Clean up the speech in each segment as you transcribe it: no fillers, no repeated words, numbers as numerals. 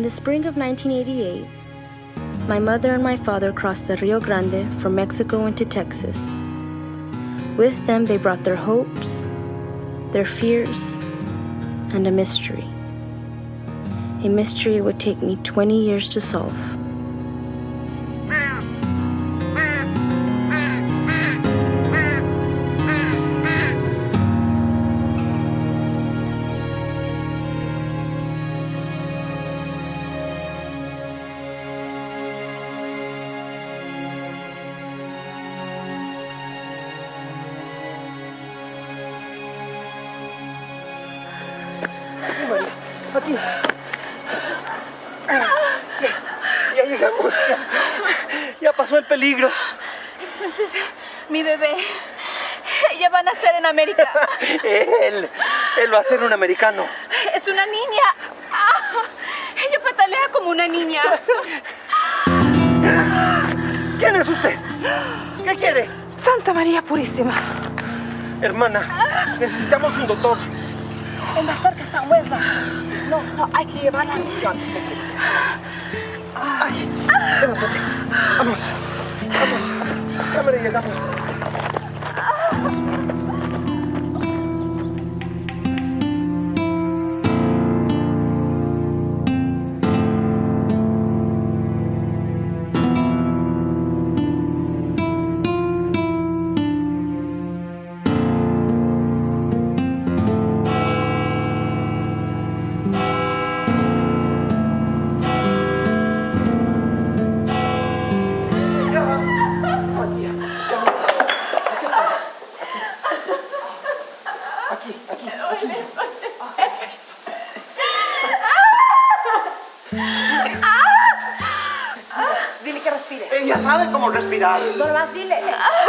the spring of 1988, my mother and my father crossed the Rio Grande from Mexico into Texas. With them, they brought their hopes, their fears, and a mystery. A mystery it would take me 20 years to solve. Aquí. Ya llegamos. Ya pasó el peligro. Entonces, mi bebé, ella va a nacer en América. Él va a ser un americano. Es una niña. Ella patalea como una niña. ¿Quién es usted? ¿Qué quiere? Santa María Purísima. Hermana, necesitamos un doctor. En la cerca está Huesla. No, hay que llevarla a la misión. Ay, levántate. Vamos. Cámara, llegamos. Dile que respire. Ella sabe cómo respirar. Norma, dile.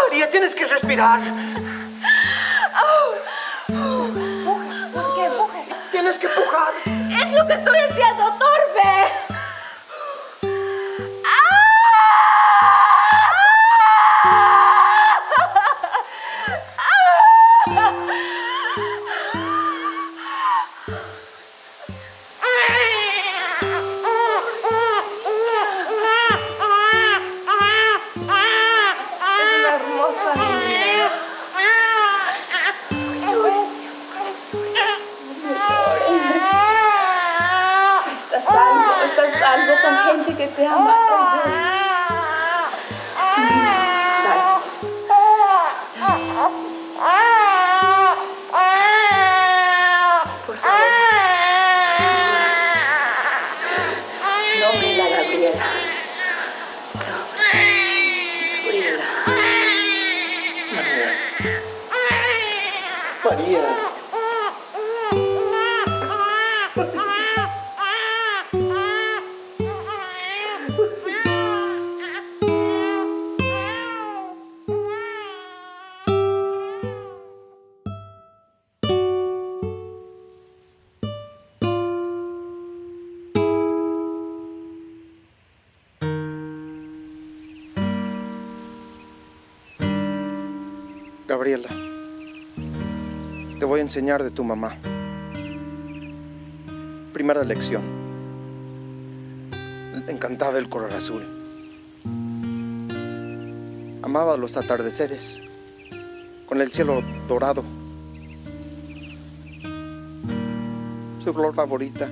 María, tienes que respirar. Empuje. Tienes que empujar. Es lo que estoy haciendo, Torbe. Estás salvo con gente que te ama. Por favor. No me la Gabriela. No. Gabriela. María. Gabriela, te voy a enseñar de tu mamá. Primera lección. Le encantaba el color azul. Amaba los atardeceres con el cielo dorado. Su flor favorita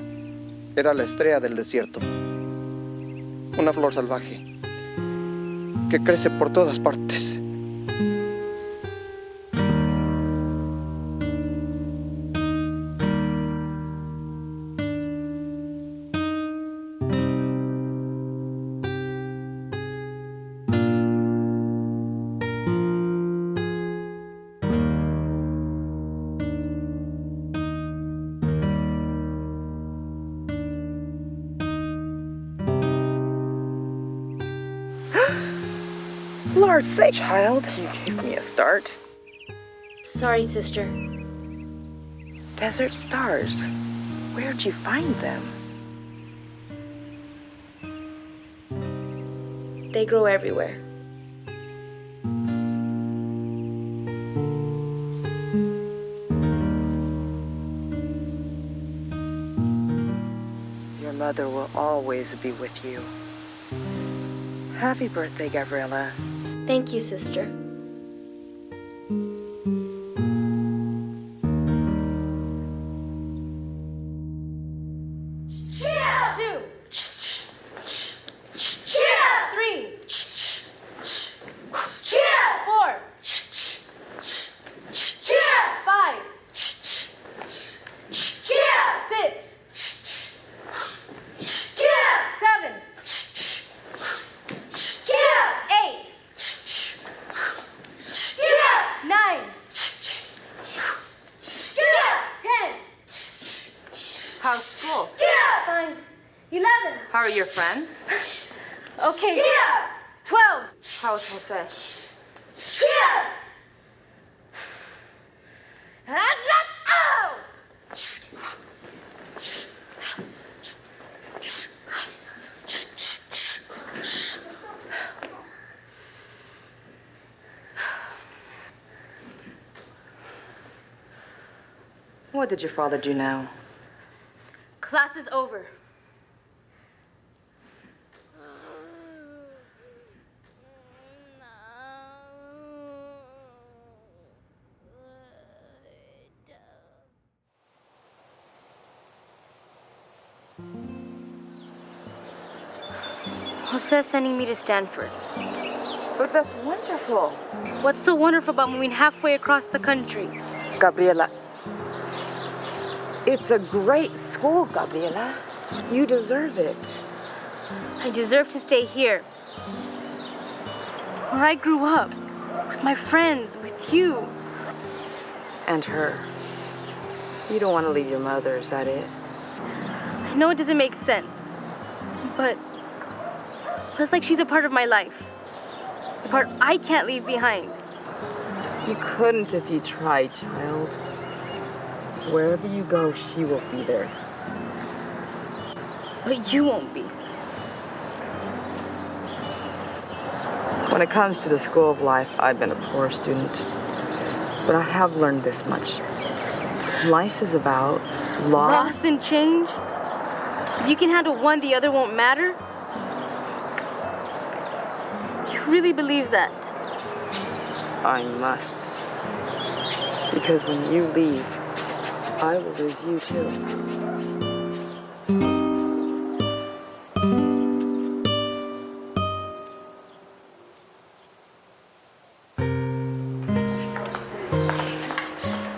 era la estrella del desierto. Una flor salvaje que crece por todas partes. Lord's sake, child, you gave me a start. Sorry, sister. Desert stars. Where'd you find them? They grow everywhere. Your mother mother will always be with you. Happy birthday, Gabriela. Thank you, sister. How's school? Fine. 11. How are your friends? Okay. 12. How's Jose? That's not out! What did your father do now? Class is over. Jose's sending me to Stanford. But that's wonderful. What's so wonderful about moving halfway across the country? Gabriela, it's a great school, Gabriela. You deserve it. I deserve to stay here. Where I grew up. With my friends, with you. And her. You don't want to leave your mother, is that it? I know it doesn't make sense. But it's like she's a part of my life. A part I can't leave behind. You couldn't if you tried, child. Wherever you go, she will be there. But you won't be. When it comes to the school of life, I've been a poor student. But I have learned this much. Life is about Loss and change? If you can handle one, the other won't matter? You really believe that? I must. Because when you leave, I will lose you too.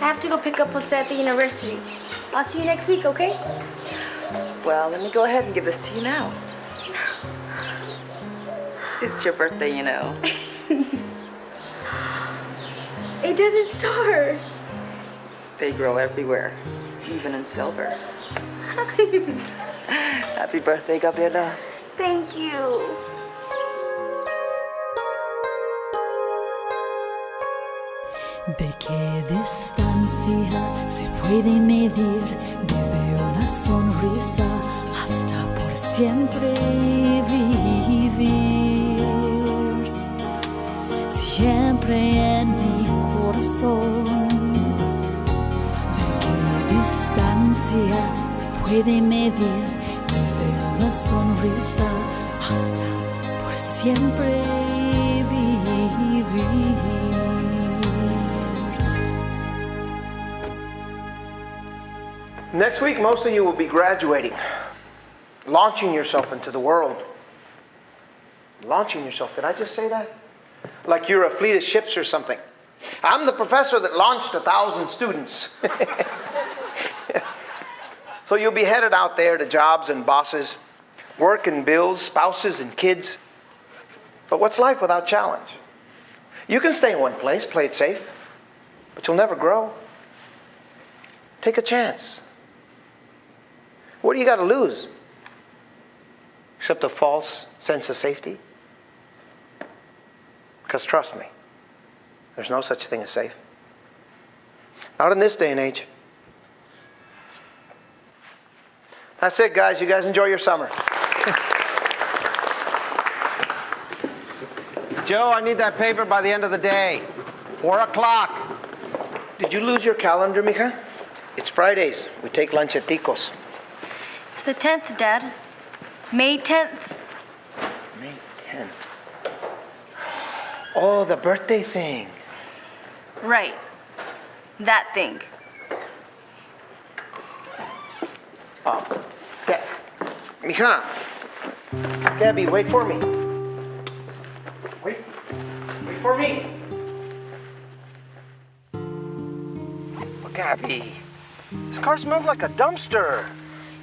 I have to go pick up Jose at the university. I'll see you next week, okay? Well, let me go ahead and give this to you now. It's your birthday, you know. A desert star. They grow everywhere, even in silver. Happy birthday, Gabriela. Thank you. ¿De qué distancia se puede medir desde una sonrisa hasta por siempre vivir? Siempre en mi corazón. Desde distancia se puede medir desde una sonrisa hasta por siempre vivir. Next week, most of you will be graduating, launching yourself into the world. Launching yourself, did I just say that? Like you're a fleet of ships or something. I'm the professor that launched 1,000 students. So you'll be headed out there to jobs and bosses, work and bills, spouses and kids. But what's life without challenge? You can stay in one place, play it safe, but you'll never grow. Take a chance. What do you got to lose? Except a false sense of safety? Because trust me, there's no such thing as safe. Not in this day and age. That's it, guys. You guys enjoy your summer. Joe, I need that paper by the end of the day. 4 o'clock. Did you lose your calendar, mija? It's Fridays. We take lunch at Tico's. It's the 10th, Dad. May 10th. May 10th. Oh, the birthday thing. Right. That thing. Mija. Gabby, wait for me. Wait for me. Oh, Gabby, this car smells like a dumpster.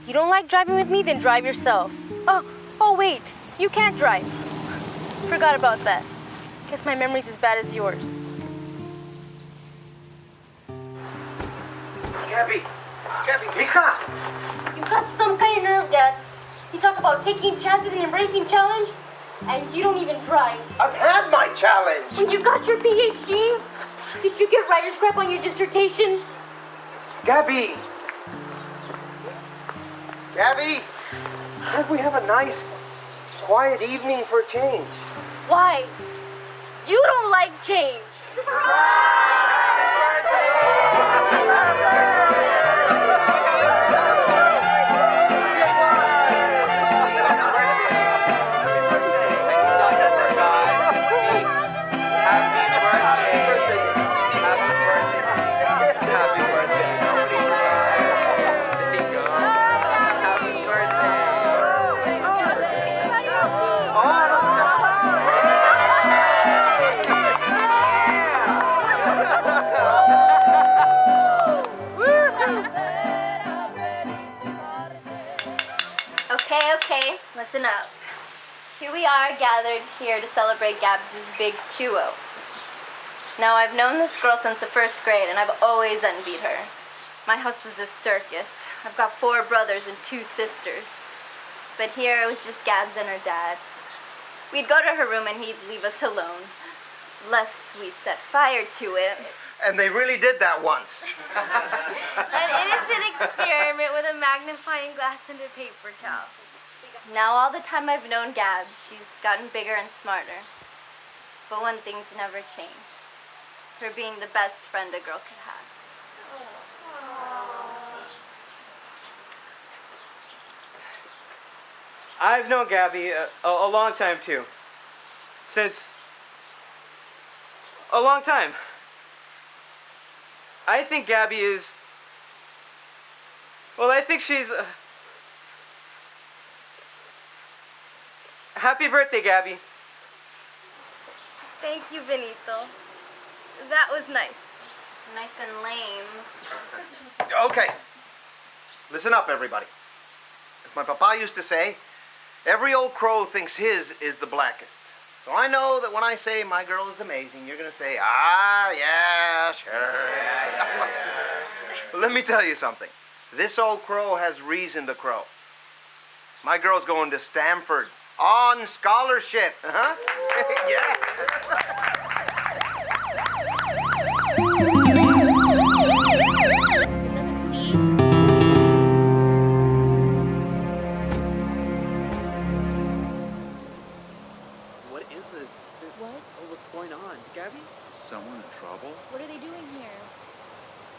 You don't like driving with me? Then drive yourself. Oh, wait. You can't drive. Forgot about that. Guess my memory's as bad as yours. Gabby, Mija. You got some kind of nerve, Dad. You talk about taking chances and embracing challenge, and you don't even drive. I've had my challenge. When you got your PhD, did you get writer's crap on your dissertation? Gabby, can't we have a nice, quiet evening for a change? Why? You don't like change. Okay, listen up. Here we are gathered here to celebrate Gabs' big 2-0. Now, I've known this girl since the 1st grade, and I've always envied her. My house was a circus. I've got 4 brothers and 2 sisters. But here it was just Gabs and her dad. We'd go to her room and he'd leave us alone, lest we set fire to it. And they really did that once. An innocent experiment with a magnifying glass and a paper towel. Now, all the time I've known Gabs, she's gotten bigger and smarter. But one thing's never changed. Her being the best friend a girl could have. I've known Gabby a long time, too. Since... a long time. I think Gabby is... well, I think she's... Happy birthday, Gabby. Thank you, Benito. That was nice. Nice and lame. Okay. Listen up, everybody. As my papa used to say, every old crow thinks his is the blackest. So I know that when I say my girl is amazing, you're going to say, ah, yeah, sure. But let me tell you something. This old crow has reason to crow. My girl's going to Stanford on scholarship. Huh? Yeah. Is that the police? What is this? What? Oh, what's going on? Gabby? Is someone in trouble? What are they doing here?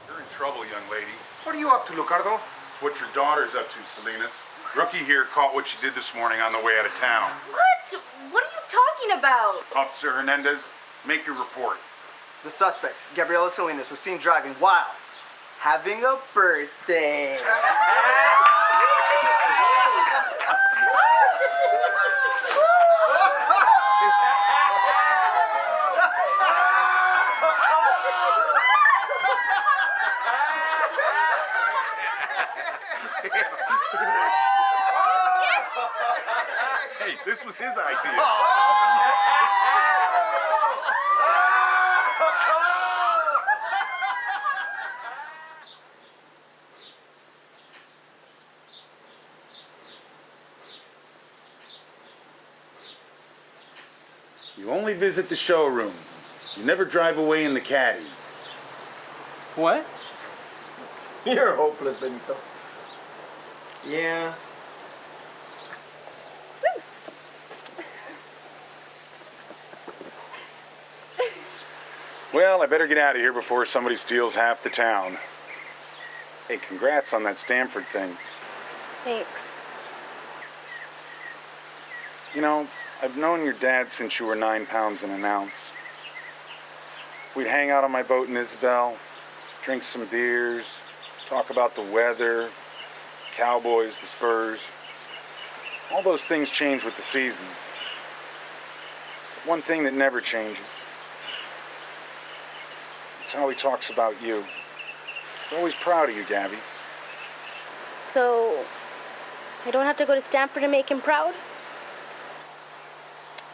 You're in trouble, young lady. What are you up to, Lucardo? It's what your daughter's up to, Salinas. Rookie here caught what she did this morning on the way out of town. What? What are you talking about? Officer Hernandez, make your report. The suspect, Gabriela Salinas, was seen driving while having a birthday. Hey, this was his idea. You only visit the showroom. You never drive away in the caddy. What? You're hopeless, Benito. Yeah. Well, I better get out of here before somebody steals half the town. Hey, congrats on that Stanford thing. Thanks. You know, I've known your dad since you were 9 pounds and an ounce. We'd hang out on my boat in Isabel, drink some beers, talk about the weather, Cowboys, the Spurs. All those things change with the seasons. But one thing that never changes. It's how he talks about you. He's always proud of you, Gabby. So, I don't have to go to Stanford to make him proud?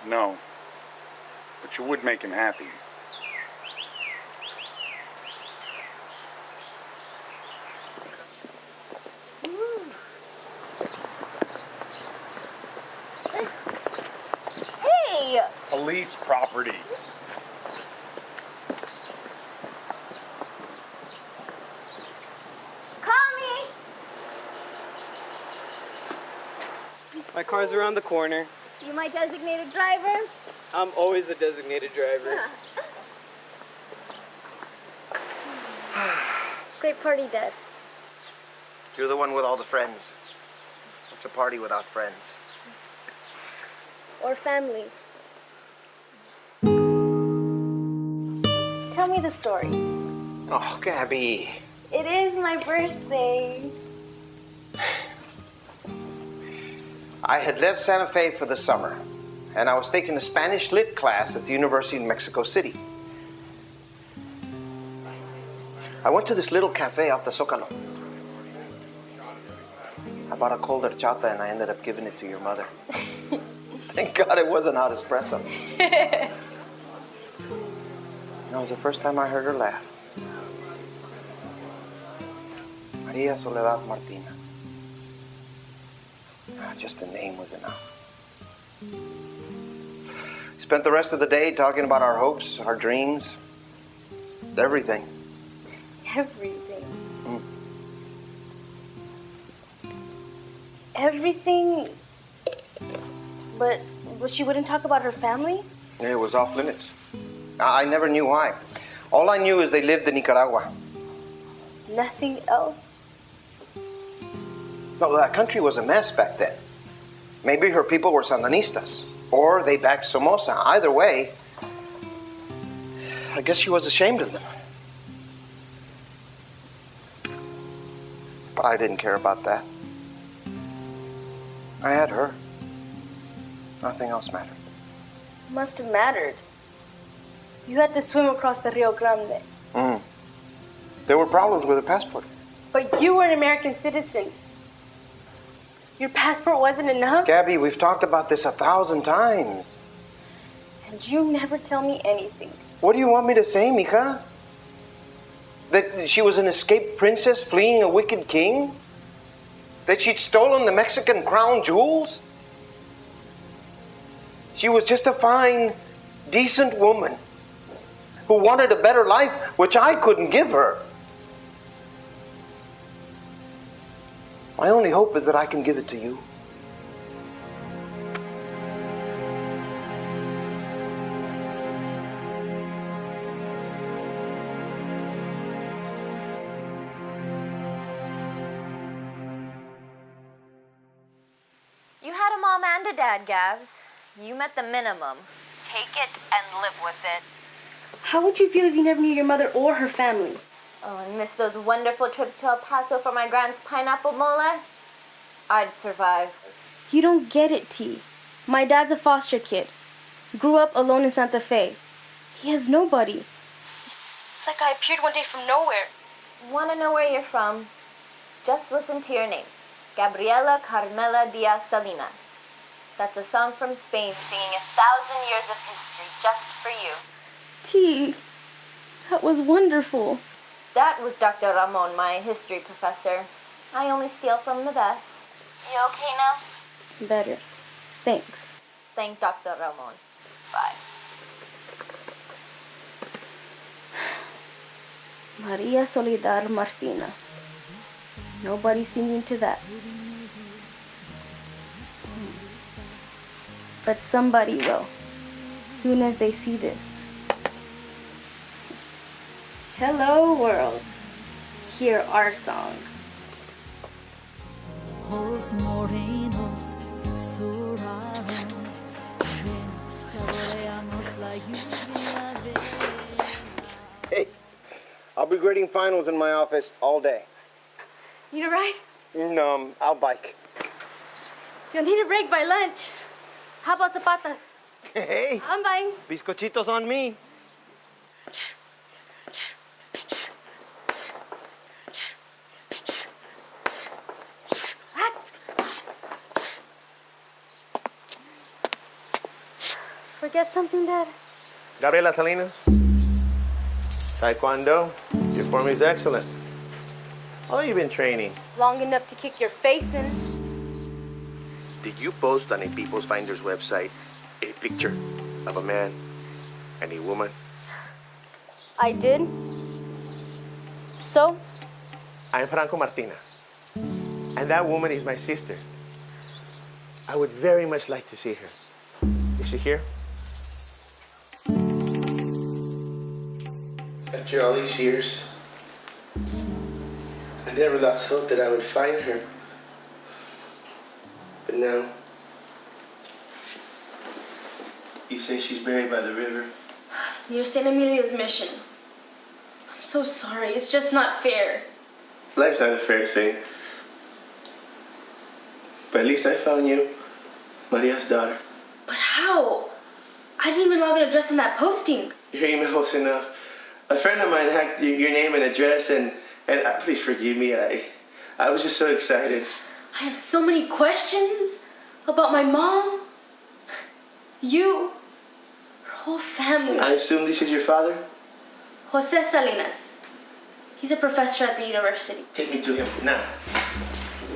No. But you would make him happy. Hey! Police property. Call me! My car's around the corner. You my designated driver? I'm always the designated driver. Great party, Dad. You're the one with all the friends. It's a party without friends. Or family. Tell me the story. Oh, Gabby. It is my birthday. I had left Santa Fe for the summer, and I was taking a Spanish lit class at the University of Mexico City. I went to this little cafe off the Zócalo. I bought a cold horchata, and I ended up giving it to your mother. Thank God it wasn't hot espresso. That was the first time I heard her laugh. Maria Soledad Martina. Just the name was enough. Spent the rest of the day talking about our hopes, our dreams, everything. Everything. Everything? But she wouldn't talk about her family? It was off limits. I never knew why. All I knew is they lived in Nicaragua. Nothing else? No, that country was a mess back then. Maybe her people were Sandinistas, or they backed Somoza. Either way, I guess she was ashamed of them. But I didn't care about that. I had her. Nothing else mattered. Must have mattered. You had to swim across the Rio Grande. There were problems with her passport. But you were an American citizen. Your passport wasn't enough? Gabby, we've talked about this 1,000 times. And you never tell me anything. What do you want me to say, mija? That she was an escaped princess fleeing a wicked king? That she'd stolen the Mexican crown jewels? She was just a fine, decent woman who wanted a better life, which I couldn't give her. My only hope is that I can give it to you. You had a mom and a dad, Gabs. You met the minimum. Take it and live with it. How would you feel if you never knew your mother or her family? Oh, and miss those wonderful trips to El Paso for my grand's pineapple mole? I'd survive. You don't get it, T. My dad's a foster kid. Grew up alone in Santa Fe. He has nobody. It's like I appeared one day from nowhere. Want to know where you're from? Just listen to your name. Gabriela Carmela Diaz Salinas. That's a song from Spain singing 1,000 years of history just for you. T, that was wonderful. That was Dr. Ramon, my history professor. I only steal from the best. You okay now? Better. Thanks. Thank Dr. Ramon. Bye. Maria Soledad Martina. Nobody's singing to that. But somebody will, soon as they see this. Hello, world. Hear our song. Ojos morenos susurraron Hey, I'll be grading finals in my office all day. You a ride? No, I'll bike. You'll need a break by lunch. How about the patas? Hey, I'm buying. bizcochitos on me. Forget something, Dad? Gabriela Salinas, Taekwondo, your form is excellent. How long have you been training? Long enough to kick your face in. Did you post on a People's Finders website a picture of a man and a woman? I did. So? I'm Franco Martina, and that woman is my sister. I would very much like to see her. Is she here? After all these years, I never lost hope that I would find her. But now, you say she's buried by the river. Near St. Emilia's Mission. I'm so sorry. It's just not fair. Life's not a fair thing. But at least I found you, Maria's daughter. But how? I didn't even log an address in that posting. Your email was enough. A friend of mine hacked your name and address, and please forgive me. I was just so excited. I have so many questions about my mom, you, her whole family. I assume this is your father? Jose Salinas. He's a professor at the university. Take me to him now.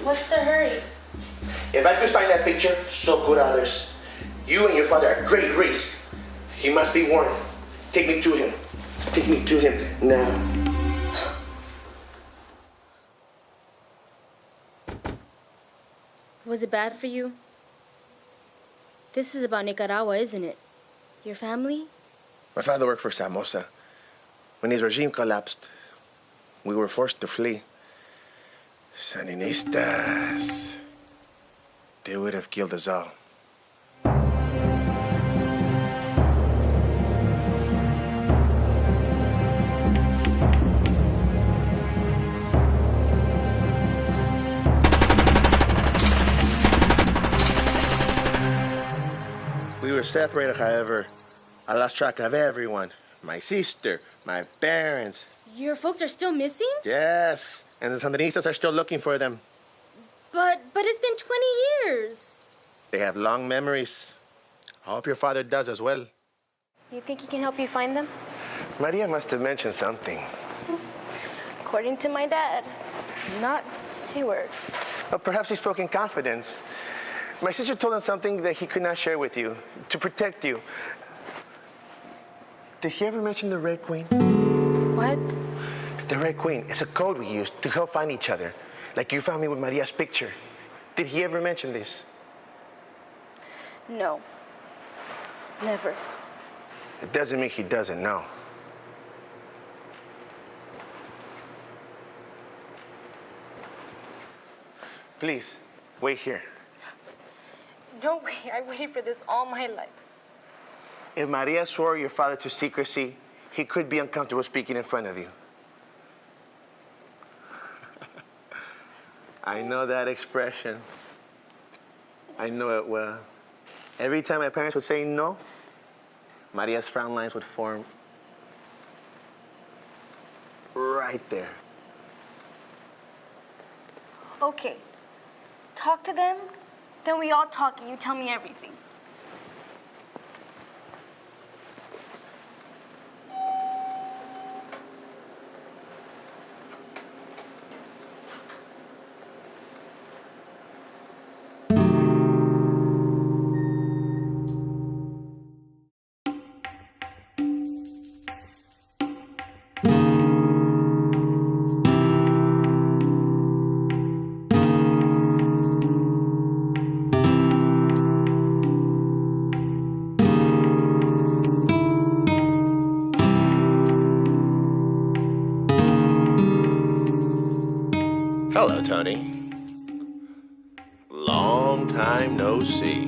What's the hurry? If I could find that picture, so could others. You and your father are great race. He must be warned. Take me to him. Take me to him now. Was it bad for you? This is about Nicaragua, isn't it? Your family? My father worked for Somoza. When his regime collapsed, we were forced to flee. Sandinistas. They would have killed us all. We were separated, however. I lost track of everyone. My sister, my parents. Your folks are still missing? Yes, and the Sandinistas are still looking for them. But it's been 20 years. They have long memories. I hope your father does as well. You think he can help you find them? Maria must have mentioned something. According to my dad, not a word. Well, perhaps he spoke in confidence. My sister told him something that he could not share with you, to protect you. Did he ever mention the Red Queen? What? The Red Queen. It's a code we use to help find each other. Like you found me with Maria's picture. Did he ever mention this? No. Never. It doesn't mean he doesn't know. Please, wait here. No way. I waited for this all my life. If Maria swore your father to secrecy, he could be uncomfortable speaking in front of you. I know that expression. I know it well. Every time my parents would say no, Maria's frown lines would form right there. Okay. Talk to them, then we all talk and you tell me everything. Hello, Tony. Long time no see.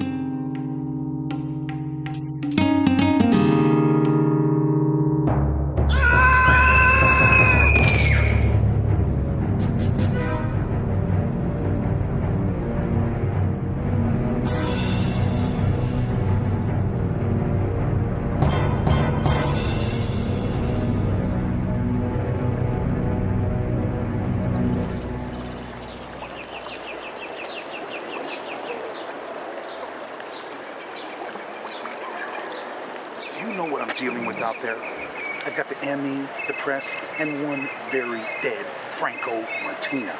you know what I'm dealing with out there? I've got the Emmy, the press, and one very dead Franco Martina.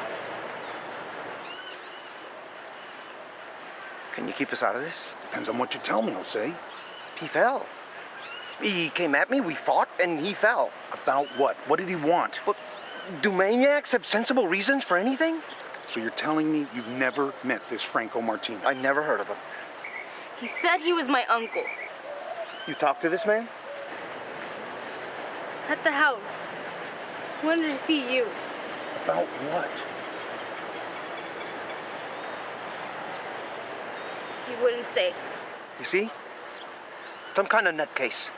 Can you keep us out of this? Depends on what you tell me, Jose. He fell. He came at me, we fought, and he fell. About what? What did he want? But do maniacs have sensible reasons for anything? So you're telling me you've never met this Franco Martina? I never heard of him. He said he was my uncle. You talked to this man? At the house. Wanted to see you. About what? He wouldn't say. You see? Some kind of nutcase.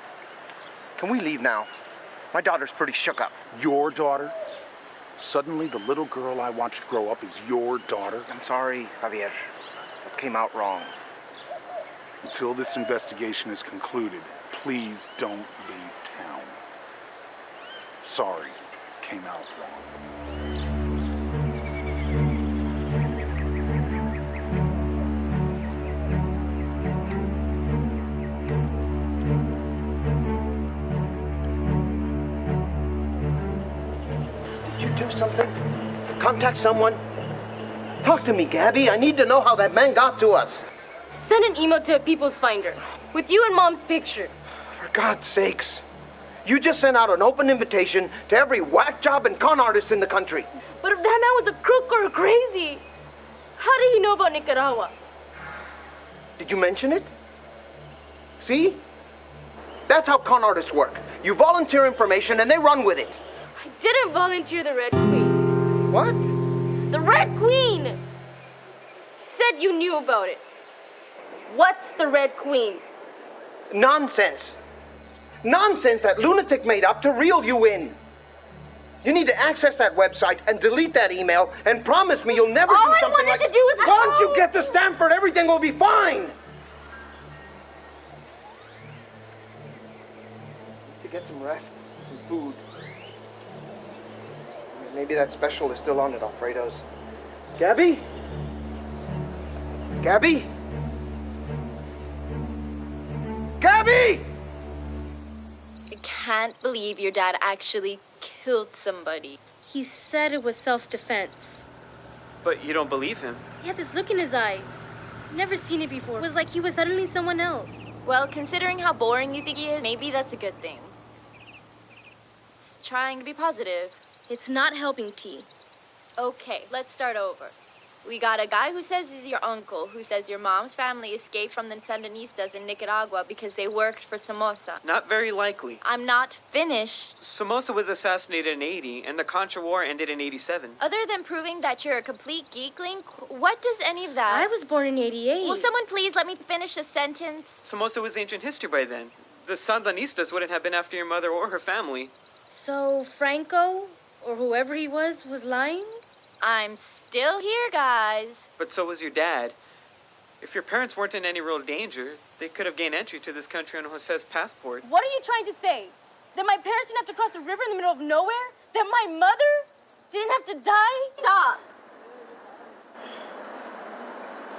Can we leave now? My daughter's pretty shook up. Your daughter? Suddenly the little girl I watched grow up is your daughter? I'm sorry, Javier. It came out wrong. Until this investigation is concluded, please don't leave town. Sorry, came out wrong. Did you do something? Contact someone? Talk to me, Gabby. I need to know how that man got to us. Send an email to a People's Finder with you and Mom's picture. For God's sakes. You just sent out an open invitation to every whack job and con artist in the country. But if that man was a crook or crazy, how did he know about Nicaragua? Did you mention it? See? That's how con artists work. You volunteer information and they run with it. I didn't volunteer the Red Queen. What? The Red Queen! You said you knew about it. What's the Red Queen? Nonsense. Nonsense that lunatic made up to reel you in. You need to access that website and delete that email and promise me you'll never do something like... All I wanted to do was... Once you get to Stanford, everything will be fine. To get some rest, some food. Maybe that special is still on at Alfredo's. Gabby? Gabby? Gabby! I can't believe your dad actually killed somebody. He said it was self-defense. But you don't believe him? He had this look in his eyes. Never seen it before. It was like he was suddenly someone else. Well, considering how boring you think he is, maybe that's a good thing. It's trying to be positive. It's not helping, T. Okay, let's start over. We got a guy who says he's your uncle, who says your mom's family escaped from the Sandinistas in Nicaragua because they worked for Somoza. Not very likely. I'm not finished. Somoza was assassinated in 80, and the Contra War ended in 87. Other than proving that you're a complete geekling, what does any of that... I was born in 88. Will someone please let me finish a sentence? Somoza was ancient history by then. The Sandinistas wouldn't have been after your mother or her family. So Franco, or whoever he was lying? I'm still here, guys. But so was your dad. If your parents weren't in any real danger, they could have gained entry to this country on Jose's passport. What are you trying to say? That my parents didn't have to cross the river in the middle of nowhere? That my mother didn't have to die? Stop.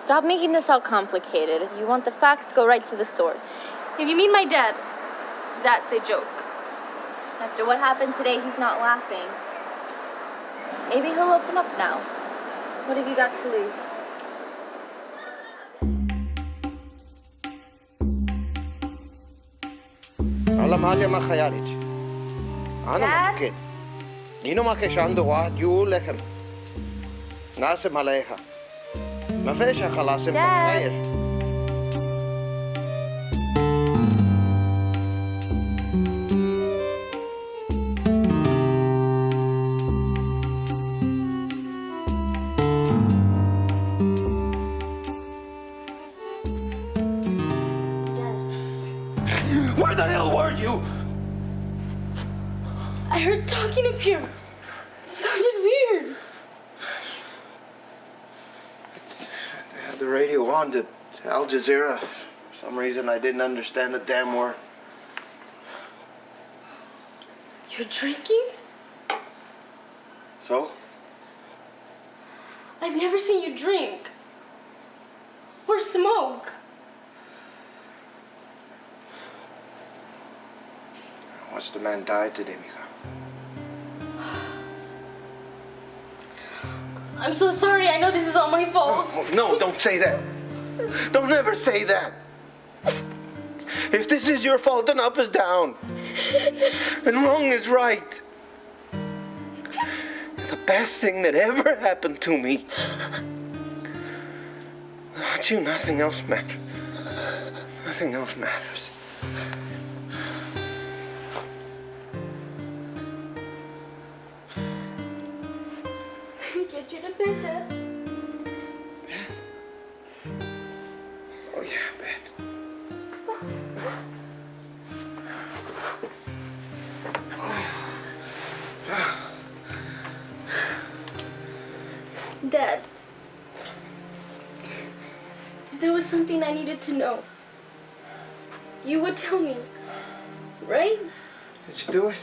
Stop making this all complicated. If you want the facts, go right to the source. If you mean my dad, that's a joke. After what happened today, he's not laughing. Maybe he'll open up now. What have you got to lose? على محل ما خيالك أنا ما حكيت نينو ما كيش عنده واحد يقول لكم ناسم عليها ما فيش خلاص خير Where the hell were you? I heard talking up here. Sounded weird. They had the radio on to Al Jazeera. For some reason I didn't understand a damn word. You're drinking? So? I've never seen you drink. Or smoke. Honest, a man died today, mija. I'm so sorry. I know this is all my fault. No, don't say that. Don't ever say that. If this is your fault, then up is down. And wrong is right. The best thing that ever happened to me. Without you, nothing else matters. Nothing else matters. Let me get you to bed, Dad. Oh, yeah, bed. Dad, if there was something I needed to know, you would tell me, right? Did you do it?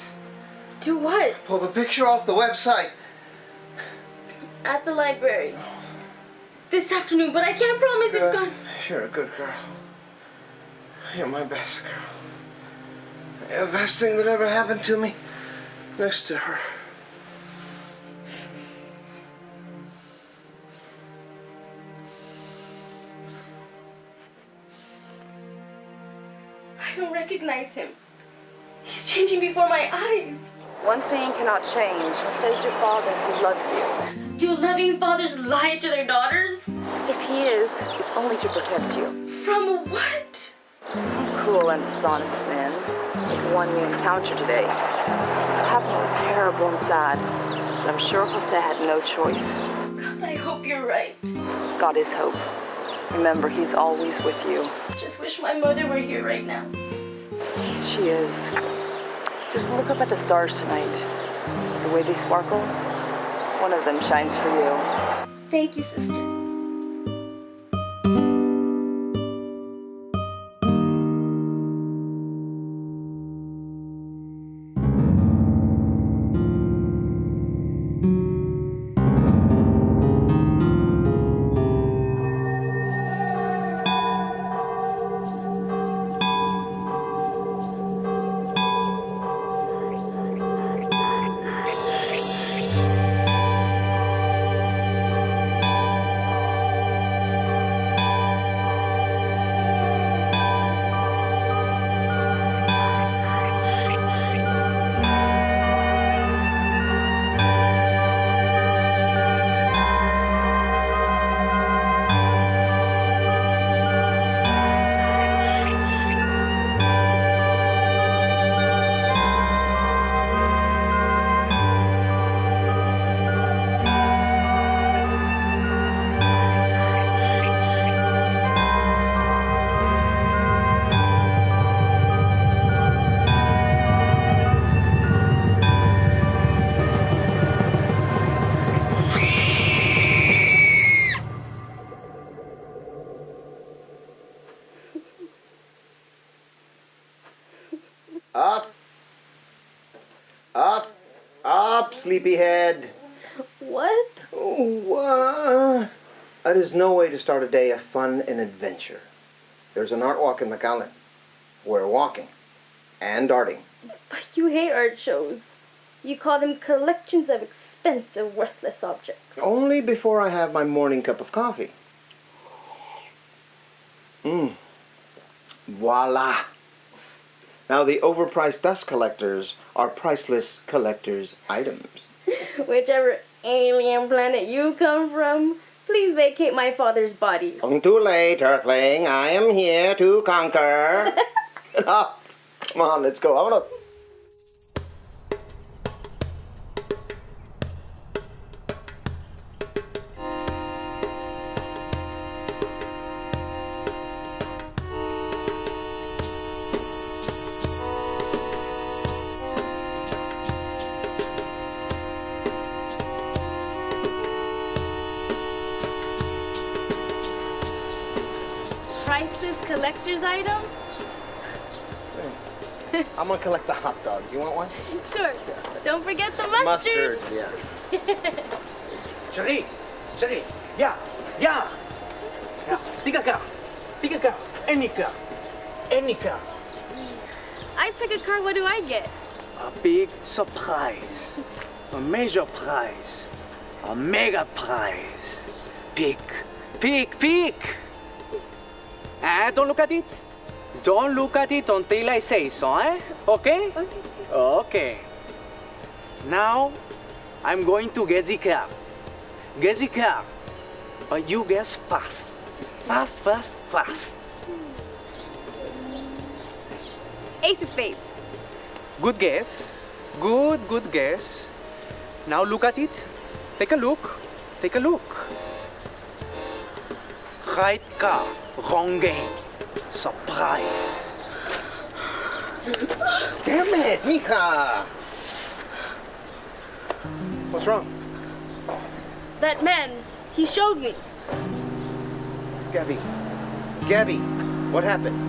Do what? Pull the picture off the website. At the library. This afternoon, but I can't promise it's gone. You're a good girl. You're my best girl. You're the best thing that ever happened to me. Next to her. I don't recognize him. He's changing before my eyes. One thing cannot change. Says your father who loves you. Do loving fathers lie to their daughters? If he is, it's only to protect you. From what? From cruel and dishonest men, like the one you encountered today. What happened was terrible and sad, but I'm sure Jose had no choice. God, I hope you're right. God is hope. Remember, he's always with you. Just wish my mother were here right now. She is. Just look up at the stars tonight. The way they sparkle, one of them shines for you. Thank you, sister. Up. Up. Up, sleepyhead. What? Oh, that is no way to start a day of fun and adventure. There's an art walk in McAllen. We're walking and darting. But you hate art shows. You call them collections of expensive, worthless objects. Only before I have my morning cup of coffee. Voila. Now the overpriced dust collectors are priceless collector's items. Whichever alien planet you come from, please vacate my father's body. Too late, Earthling. I am here to conquer. Come on, let's go. Vámonos. Priceless collector's item? I'm gonna collect the hot dogs. You want one? Sure. Don't forget the mustard. Mustard, yeah. Chérie, chérie, yeah. Pick a car, any car. I pick a car, what do I get? a big surprise, a major prize, a mega prize. Peek, peek, peek. And don't look at it. Don't look at it until I say so, eh? Okay? Okay. Now, I'm going to get the car. Get the car. But you guess fast. Fast, fast, fast. Ace of spades. Good guess. Good guess. Now look at it. Take a look. Take a look. Right car, wrong game. Surprise. Damn it, Mika! What's wrong? That man, he showed me. Gabby, what happened?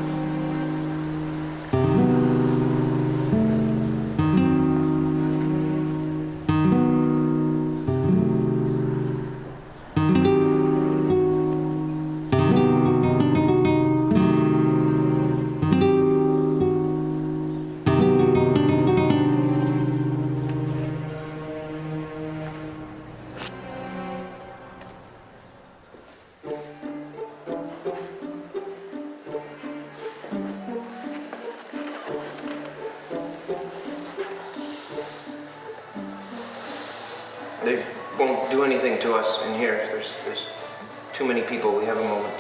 They won't do anything to us in here. There's too many people. We have a moment.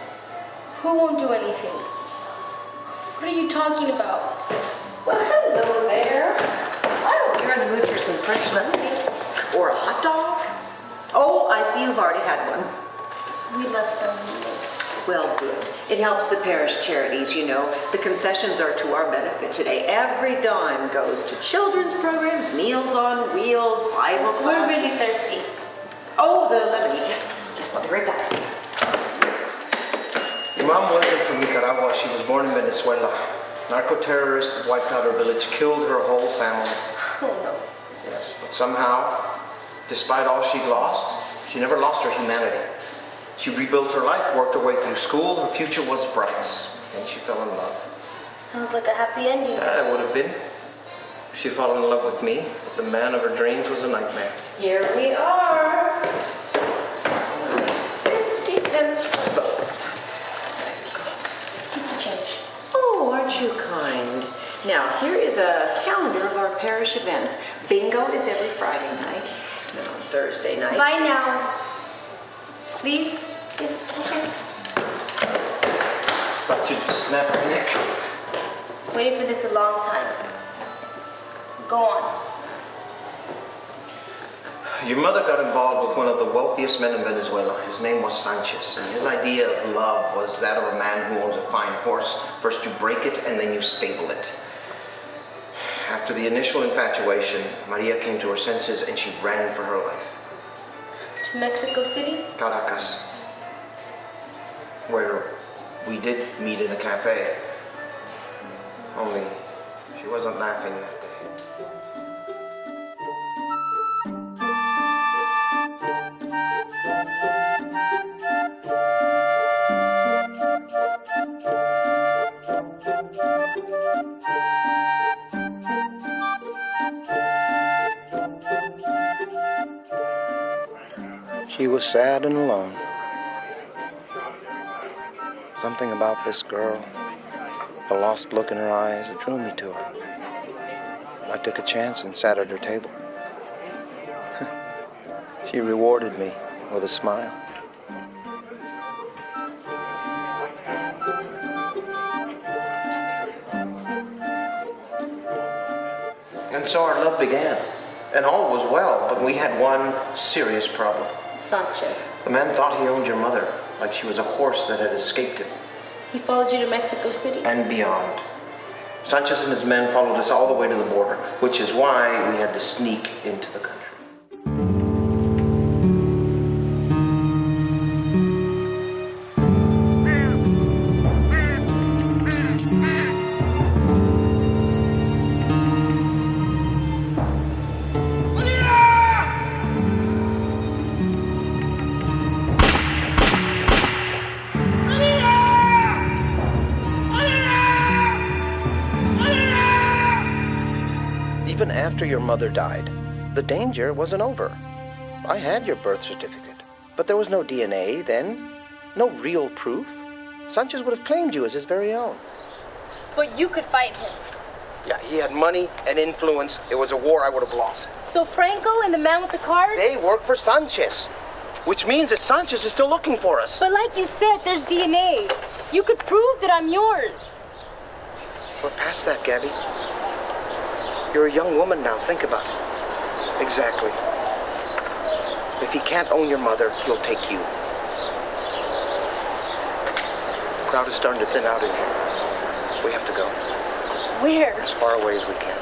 Who won't do anything? What are you talking about? Well, hello there. I hope you're in the mood for some fresh lemonade. Or a hot dog. Oh, I see you've already had one. We love some lemonade. Well, good. It helps the parish charities, you know. The concessions are to our benefit today. Every dime goes to children's programs, Meals on Wheels, Bible classes. We're really thirsty. Oh, the lemonade. Yes, I'll be right back. Your mom wasn't from Nicaragua. She was born in Venezuela. Narco-terrorists wiped out her village, killed her whole family. Oh, no. Yes, but somehow, despite all she'd lost, she never lost her humanity. She rebuilt her life, worked her way through school, her future was bright, and she fell in love. Sounds like a happy ending. Yeah, it would have been. She'd fallen in love with me, but the man of her dreams was a nightmare. Here we are. 50 cents for both. Keep the change. Oh, aren't you kind? Now, here is a calendar of our parish events. Bingo is every Friday night, and on Thursday night. Bye now. Please? Yes, okay. Thought you'd snap her neck. Waiting for this a long time. Go on. Your mother got involved with one of the wealthiest men in Venezuela. His name was Sanchez, and his idea of love was that of a man who owns a fine horse. First you break it, and then you stable it. After the initial infatuation, Maria came to her senses, and she ran for her life. To Mexico City? Caracas, where we did meet in a cafe. Only she wasn't laughing that day. She was sad and alone. Something about this girl, the lost look in her eyes, it drew me to her. I took a chance and sat at her table. She rewarded me with a smile. And so our love began, and all was well, but we had one serious problem. Sanchez. The man thought he owned your mother, like she was a horse that had escaped him. He followed you to Mexico City? And beyond. Sanchez and his men followed us all the way to the border, which is why we had to sneak into the country. Even after your mother died, the danger wasn't over. I had your birth certificate, but there was no DNA then, no real proof. Sanchez would have claimed you as his very own. But you could fight him. Yeah, he had money and influence. It was a war I would have lost. So Franco and the man with the card? They work for Sanchez, which means that Sanchez is still looking for us. But like you said, there's DNA. You could prove that I'm yours. We're past that, Gabby. You're a young woman now. Think about it. Exactly. If he can't own your mother, he'll take you. The crowd is starting to thin out in here. We have to go. Where? As far away as we can.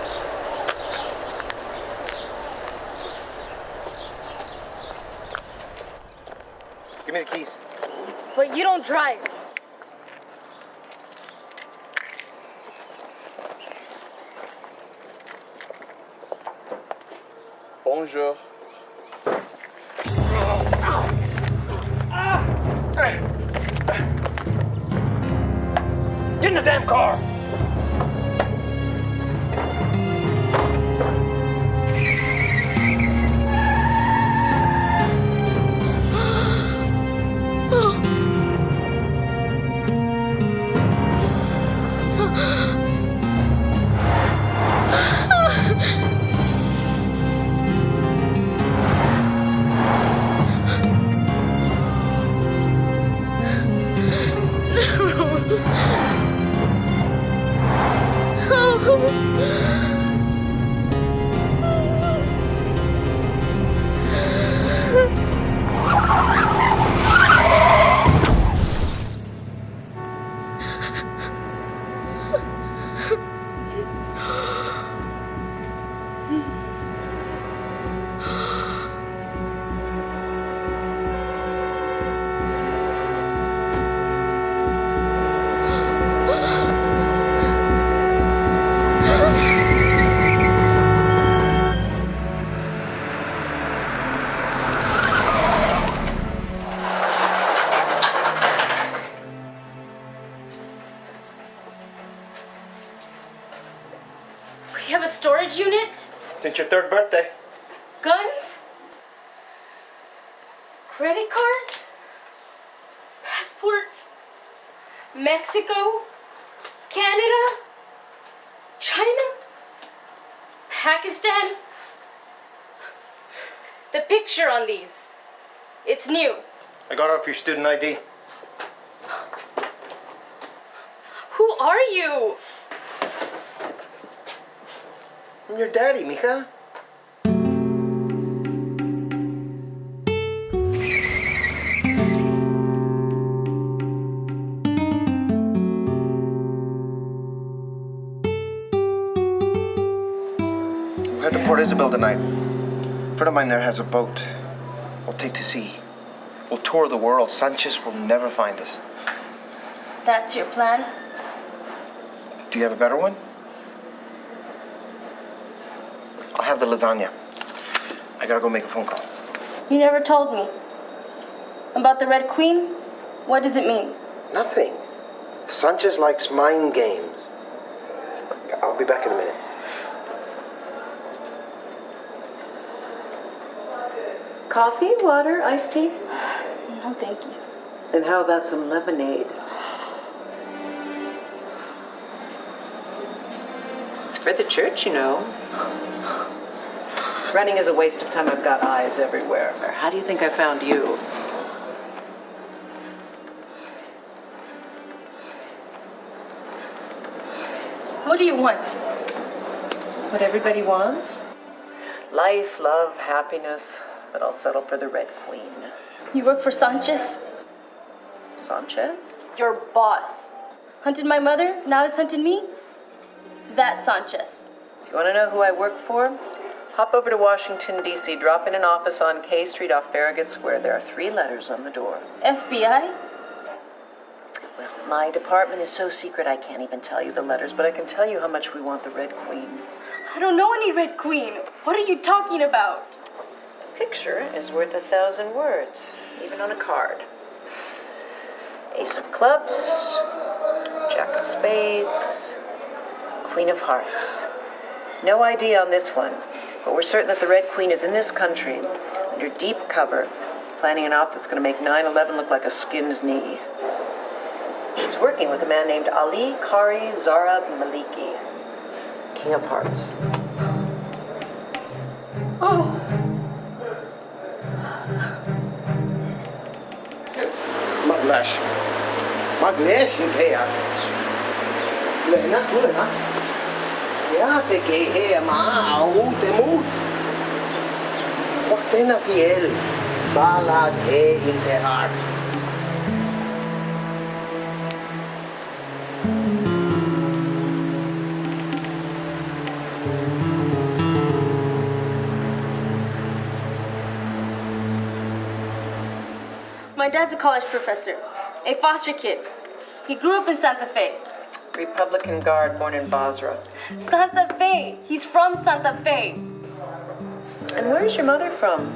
Give me the keys. But you don't drive. Bonjour. Get in the damn car! We have a storage unit? Since your third birthday. Guns? Credit cards? Passports? Mexico? Canada? China? Pakistan? The picture on these. It's new. I got it off your student ID. Who are you? I'm your daddy, mija. We'll head to Port Isabel tonight. A friend of mine there has a boat. We'll take to sea. We'll tour the world. Sanchez will never find us. That's your plan? Do you have a better one? I'll have the lasagna. I gotta go make a phone call. You never told me. About the Red Queen? What does it mean? Nothing. Sanchez likes mind games. I'll be back in a minute. Coffee, water, iced tea? No, thank you. And how about some lemonade? It's for the church, you know. Running is a waste of time. I've got eyes everywhere. How do you think I found you? What do you want? What everybody wants? Life, love, happiness. But I'll settle for the Red Queen. You work for Sanchez? Sanchez? Your boss. Hunted my mother, now he's hunting me? That's Sanchez. If you want to know who I work for, hop over to Washington, D.C., drop in an office on K Street off Farragut Square. There are 3 letters on the door. FBI? Well, my department is so secret I can't even tell you the letters, but I can tell you how much we want the Red Queen. I don't know any Red Queen. What are you talking about? A picture is worth 1,000 words, even on a card. Ace of Clubs, Jack of Spades, Queen of Hearts. No ID on this one, but we're certain that the Red Queen is in this country, under deep cover, planning an op that's going to make 9/11 look like a skinned knee. She's working with a man named Ali Kari Zara Maliki, King of Hearts. Oh. Maglash. Maglash, hindi ah. Lena, tule na. Ja, te gehe ma, out, emut. Wakte na fiel. Balad he hinterhard. My dad's a college professor, a foster kid. He grew up in Santa Fe. Republican Guard born in Basra. Santa Fe! He's from Santa Fe! And where's your mother from?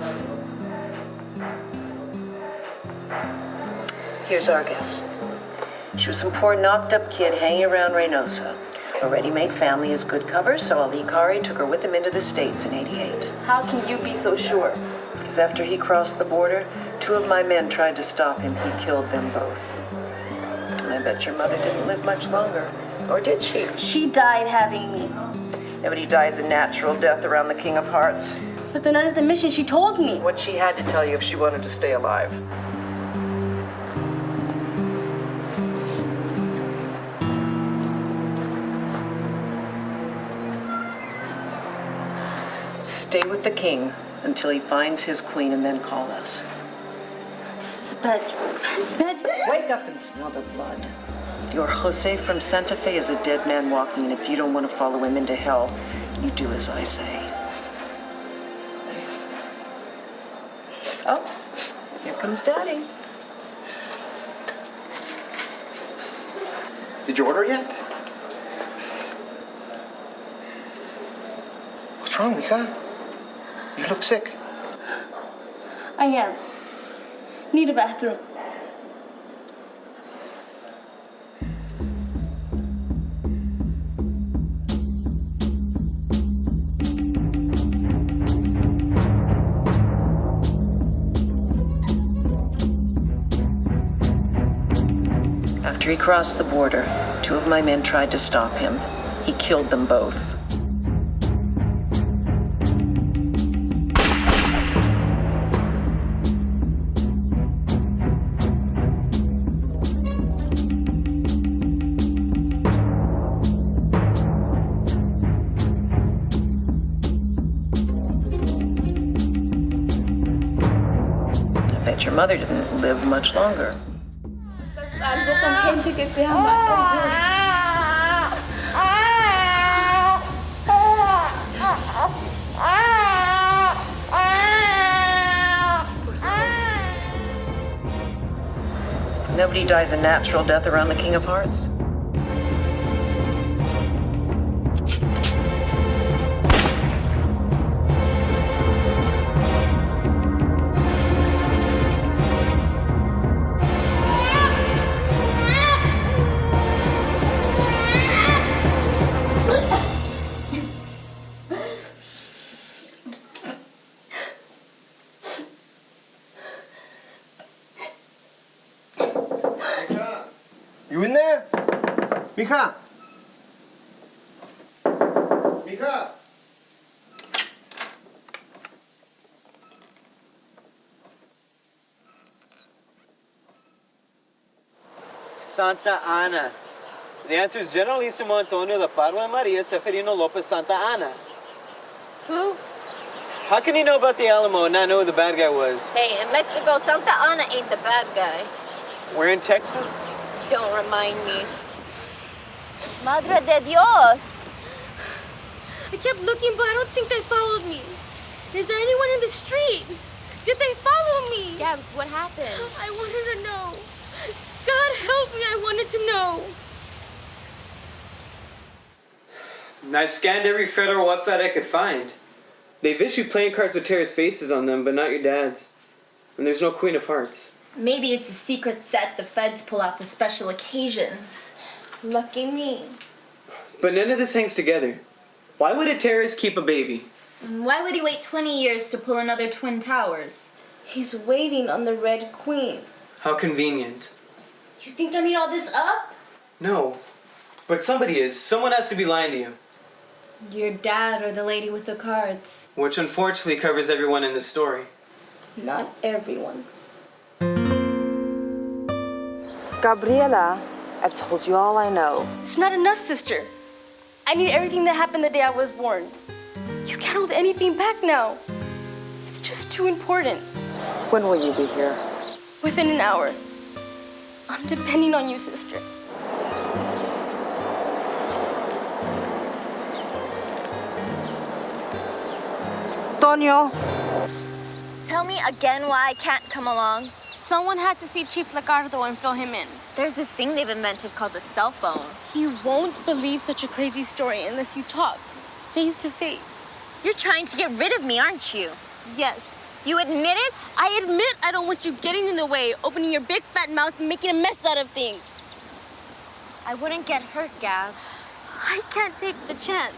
Here's our guess. She was some poor knocked-up kid hanging around Reynosa. A ready-made family is good cover, so Ali Kari took her with him into the States in '88. How can you be so sure? Because after he crossed the border, 2 of my men tried to stop him. He killed them both. And I bet your mother didn't live much longer. Or did she? She died having me. Nobody dies a natural death around the King of Hearts. But the night of the mission, she told me. What she had to tell you if she wanted to stay alive. Stay with the king until he finds his queen and then call us. This is a bed. Wake up and smell the blood. Your Jose from Santa Fe is a dead man walking, and if you don't want to follow him into hell, you do as I say. Oh, here comes Daddy. Did you order yet? What's wrong, Mika? You look sick. I am. Need a bathroom. After he crossed the border, 2 of my men tried to stop him. He killed them both. I bet your mother didn't live much longer. Algo con gente que te ama. Nobody dies a natural death around the King of Hearts. You in there? Mika? Mika? Santa Ana. The answer is Generalissimo Antonio de Padua Maria Seferino Lopez Santa Ana. Who? How can he know about the Alamo and not know who the bad guy was? Hey, in Mexico, Santa Ana ain't the bad guy. We're in Texas? Don't remind me. Madre de Dios! I kept looking, but I don't think they followed me. Is there anyone in the street? Did they follow me? Gabs, what happened? I wanted to know. God help me, I wanted to know. I've scanned every federal website I could find. They've issued playing cards with terrorist faces on them, but not your dad's. And there's no Queen of Hearts. Maybe it's a secret set the feds pull out for special occasions. Lucky me. But none of this hangs together. Why would a terrorist keep a baby? Why would he wait 20 years to pull another Twin Towers? He's waiting on the Red Queen. How convenient. You think I made all this up? No. But somebody is. Someone has to be lying to you. Your dad or the lady with the cards. Which unfortunately covers everyone in this story. Not everyone. Gabriela, I've told you all I know. It's not enough, sister. I need everything that happened the day I was born. You can't hold anything back now. It's just too important. When will you be here? Within an hour. I'm depending on you, sister. Tonio. Tell me again why I can't come along. Someone had to see Chief Lagardo and fill him in. There's this thing they've invented called a cell phone. He won't believe such a crazy story unless you talk, face to face. You're trying to get rid of me, aren't you? Yes. You admit it? I admit I don't want you getting in the way, opening your big fat mouth and making a mess out of things. I wouldn't get hurt, Gabs. I can't take the chance.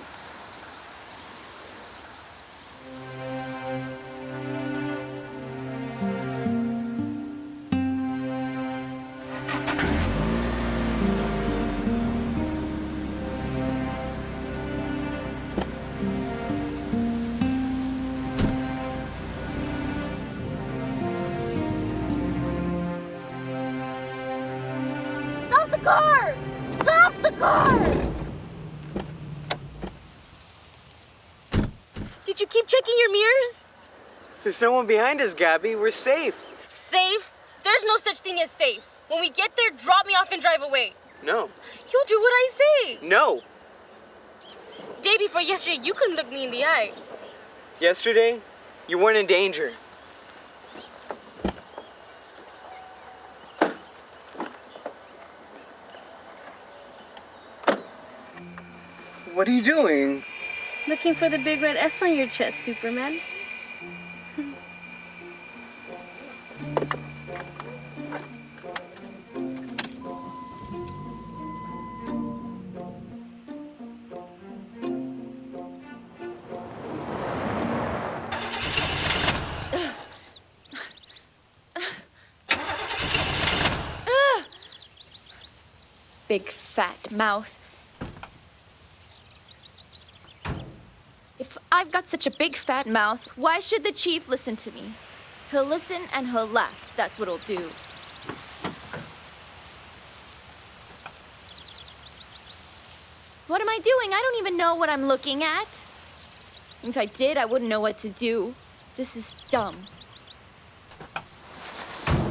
Stop the car! Stop the car! Did you keep checking your mirrors? There's no one behind us, Gabby. We're safe. Safe? There's no such thing as safe. When we get there, drop me off and drive away. No. You'll do what I say. No. Day before yesterday, you couldn't look me in the eye. Yesterday, you weren't in danger. What are you doing? Looking for the big red S on your chest, Superman. Big fat mouth. If I've got such a big fat mouth, why should the chief listen to me? He'll listen and he'll laugh. That's what he'll do. What am I doing? I don't even know what I'm looking at. If I did, I wouldn't know what to do. This is dumb.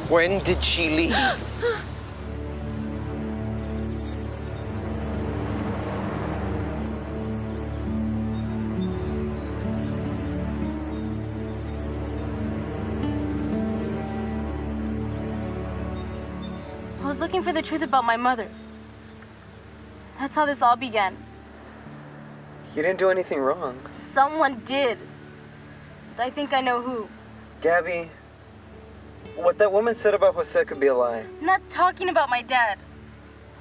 When did she leave? I was looking for the truth about my mother. That's how this all began. You didn't do anything wrong. Someone did. I think I know who. Gabby, what that woman said about Jose could be a lie. I'm not talking about my dad.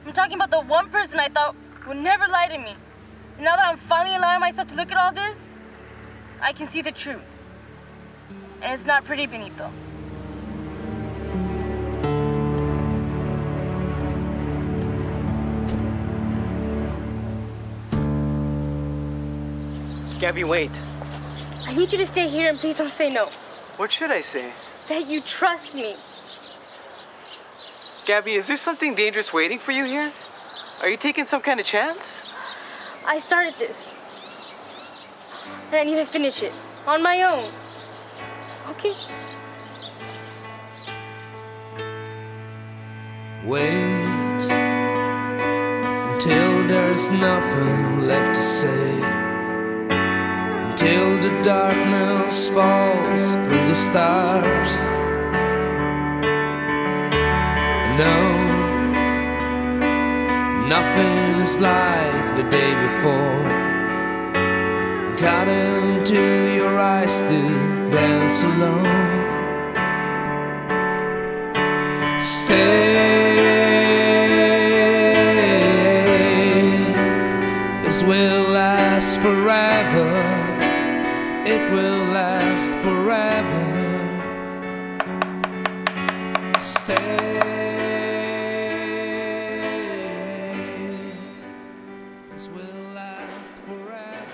I'm talking about the one person I thought would never lie to me. And now that I'm finally allowing myself to look at all this, I can see the truth. And it's not pretty, Benito. Gabby, wait. I need you to stay here and please don't say no. What should I say? That you trust me. Gabby, is there something dangerous waiting for you here? Are you taking some kind of chance? I started this. And I need to finish it. On my own. Okay? Wait until there's nothing left to say, until the darkness falls through the stars. And no, nothing is like the day before. Cut into your eyes to dance alone. Stay, this will last last forever. It will last forever. Stay. This will last forever.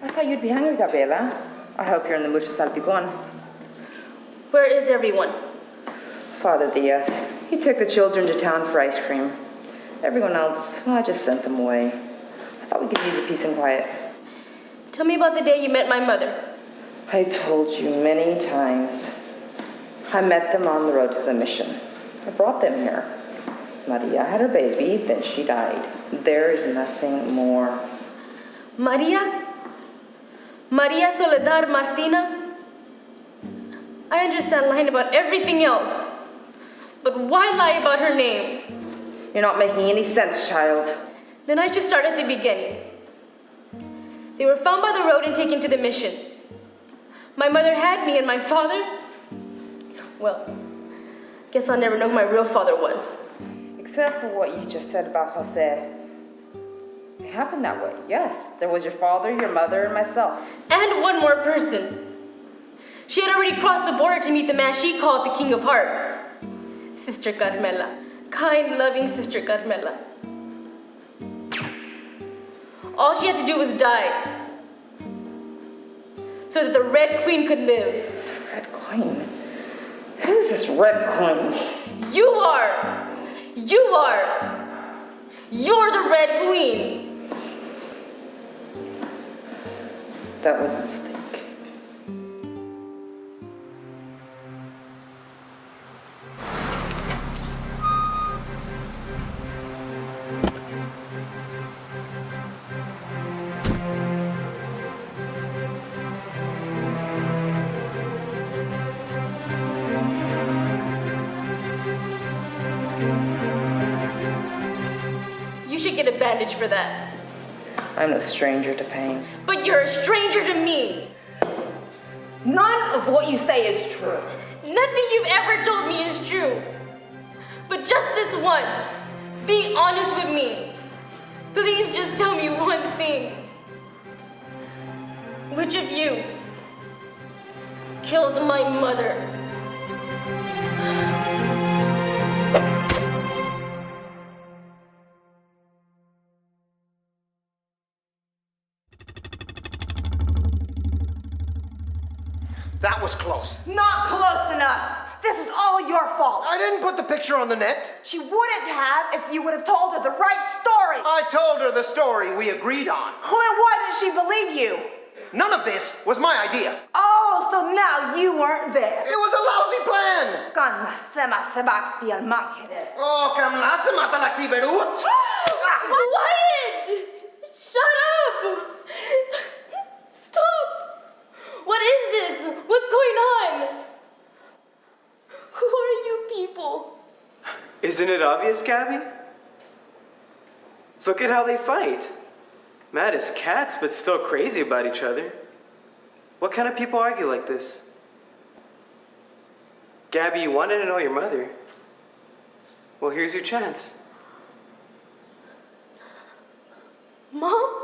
I thought you'd be hungry, Gabriela. I hope you're in the mood for salpicón. Where is everyone? Father Diaz. He took the children to town for ice cream. Everyone else, well, I just sent them away. I thought we could use a peace and quiet. Tell me about the day you met my mother. I told you many times. I met them on the road to the mission. I brought them here. Maria had her baby, then she died. There is nothing more. Maria? Maria Soledad Martina? I understand lying about everything else. But why lie about her name? You're not making any sense, child. Then I should start at the beginning. They were found by the road and taken to the mission. My mother had me, and my father... Well, guess I'll never know who my real father was. Except for what you just said about Jose. It happened that way, yes. There was your father, your mother, and myself. And one more person. She had already crossed the border to meet the man she called the King of Hearts. Sister Carmela. Kind, loving Sister Carmela. All she had to do was die. So that the Red Queen could live. The Red Queen? Who's this Red Queen? You are! You are! You're the Red Queen! That was a mistake. You should get a bandage for that. I'm no stranger to pain. But you're a stranger to me. None of what you say is true. Nothing you've ever told me is true. But just this once, be honest with me. Please just tell me one thing. Which of you killed my mother? That was close. Not close enough. This is all your fault. I didn't put the picture on the net. She wouldn't have if you would have told her the right story. I told her the story we agreed on. Well, then why did she believe you? None of this was my idea. Oh, so now you weren't there. It was a lousy plan. Oh, Wyatt! Shut up! Stop! What is this? What's going on? Who are you people? Isn't it obvious, Gabby? Look at how they fight. Mad as cats, but still crazy about each other. What kind of people argue like this? Gabby, you wanted to know your mother. Well, here's your chance. Mom?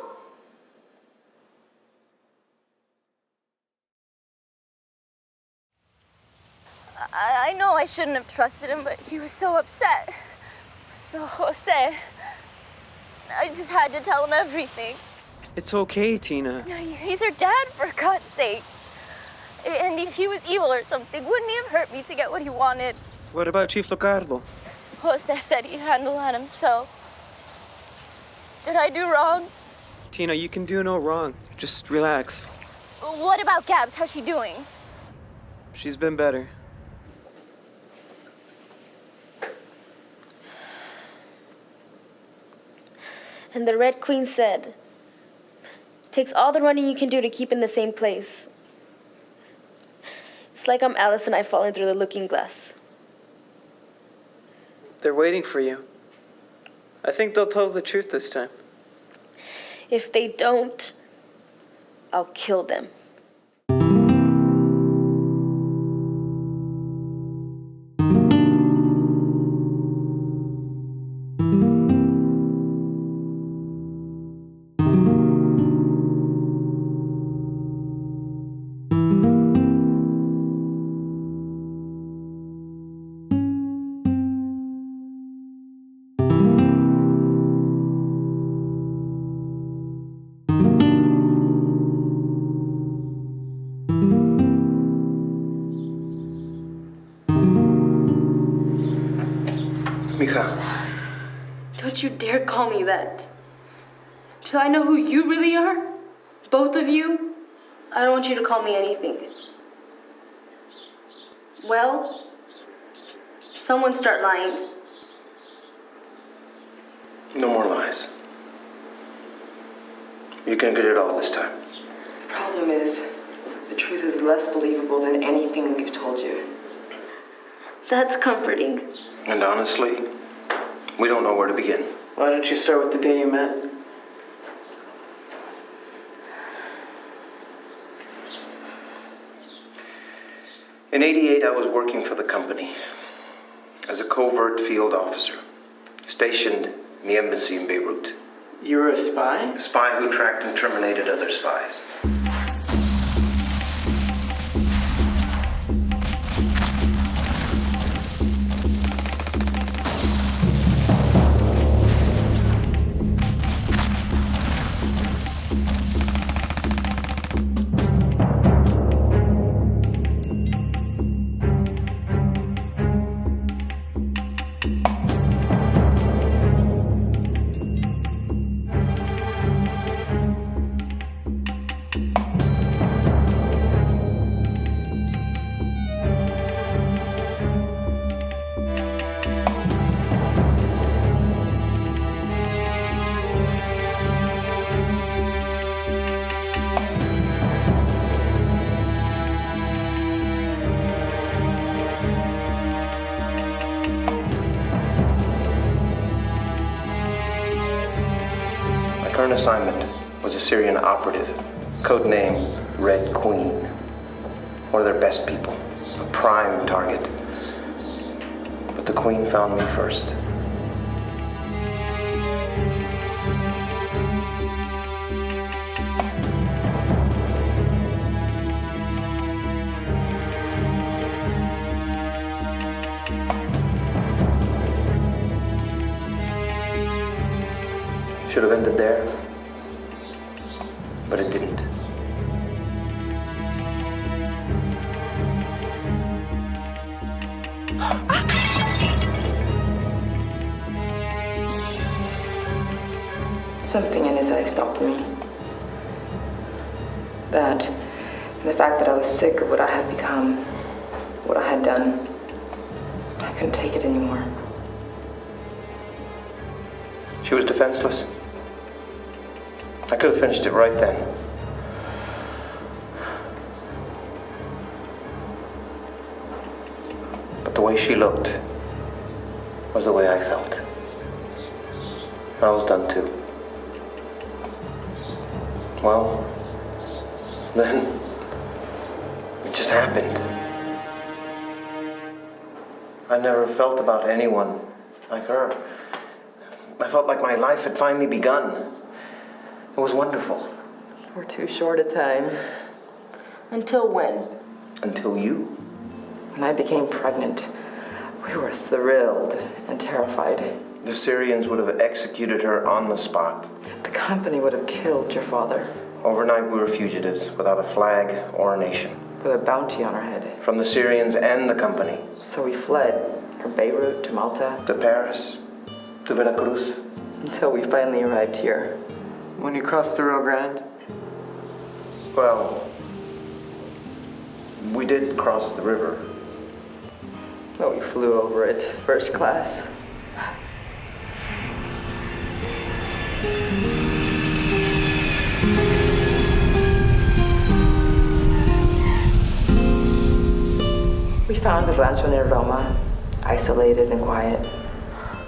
I know I shouldn't have trusted him, but he was so upset. So Jose, I just had to tell him everything. It's okay, Tina. He's her dad, for God's sakes. And if he was evil or something, wouldn't he have hurt me to get what he wanted? What about Chief Locardo? Jose said he'd handle that himself. Did I do wrong? Tina, you can do no wrong. Just relax. What about Gabs? How's she doing? She's been better. And the Red Queen said, takes all the running you can do to keep in the same place. It's like I'm Alice and I falling through the looking glass. They're waiting for you. I think they'll tell the truth this time. If they don't, I'll kill them. Erika. Don't you dare call me that. Till I know who you really are, both of you, I don't want you to call me anything. Well, someone start lying. No more lies. You can get it all this time. The problem is, the truth is less believable than anything we've told you. That's comforting. And honestly, we don't know where to begin. Why don't you start with the day you met? In '88, I was working for the company as a covert field officer, stationed in the embassy in Beirut. You were a spy? A spy who tracked and terminated other spies. Current assignment was a Syrian operative, codename Red Queen. One of their best people, a prime target. But the Queen found me first. Should have ended there, but it didn't. Something in his eyes stopped me. That, and the fact that I was sick of what I had become, what I had done. I couldn't take it anymore. She was defenseless. I could have finished it right then. But the way she looked was the way I felt. I was done too. Well, then it just happened. I never felt about anyone like her. I felt like my life had finally begun. It was wonderful. For too short a time. Until when? Until you. When I became pregnant, we were thrilled and terrified. The Syrians would have executed her on the spot. The company would have killed your father. Overnight, we were fugitives without a flag or a nation. With a bounty on our head. From the Syrians and the company. So we fled from Beirut to Malta. To Paris. To Veracruz. Until we finally arrived here. When you crossed the Rio Grande? Well, we did cross the river. Well, we flew over it first class. We found the Rancho near Roma, isolated and quiet.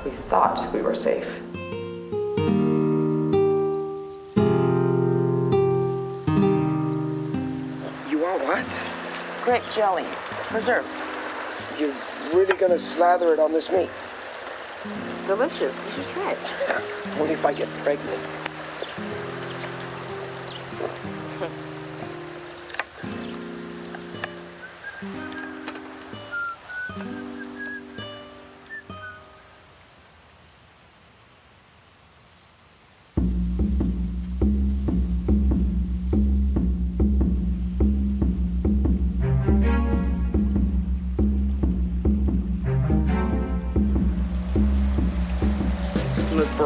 We thought we were safe. You are what? Grape jelly, preserves. You're really gonna slather it on this meat? Delicious. You should try it. Yeah, only if I get pregnant.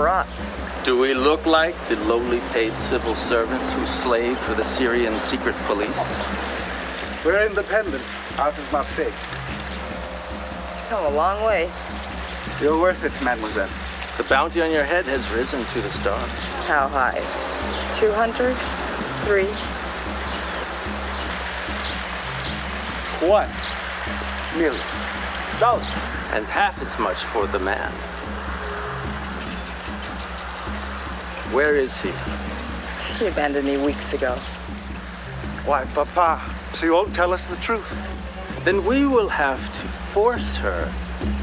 Barat. Do we look like the lowly paid civil servants who slave for the Syrian secret police? We're independent. Art is not fake. Come a long way. You're worth it, mademoiselle. The bounty on your head has risen to the stars. How high? 200? 3? $1 million. And half as much for the man. Where is he? He abandoned me weeks ago. Why, Papa, she won't tell us the truth. Then we will have to force her,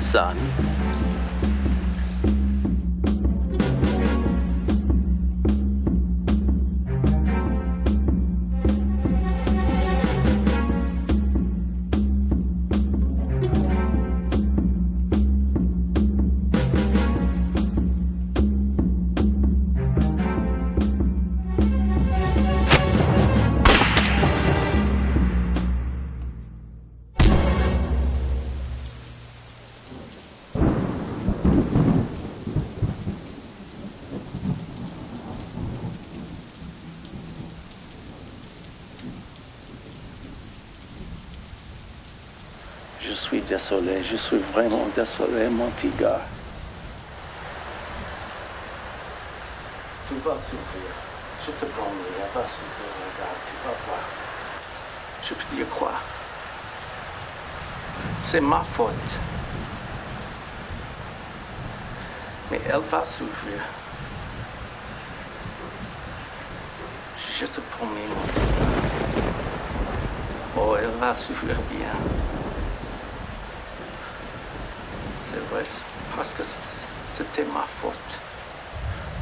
son. Je suis vraiment désolé, mon petit gars. Tu vas souffrir. Je te promets, elle va souffrir, regarde, tu vas voir. Je peux dire quoi? C'est ma faute. Mais elle va souffrir. Je te promets, mon petit gars. Oh, elle va souffrir bien. C'est vrai, parce que c'était ma faute.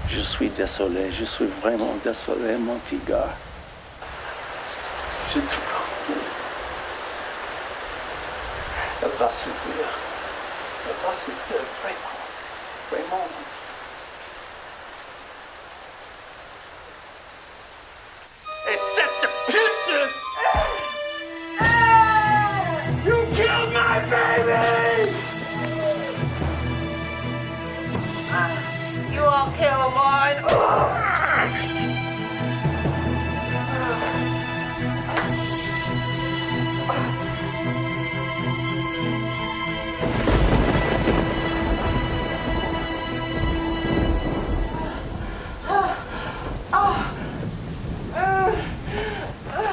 Je suis désolé, je suis vraiment désolé, mon petit gars. Je te promets. Elle va souffrir. Elle va souffrir vraiment. Vraiment. Et cette pute! You killed my baby! You all kill mine.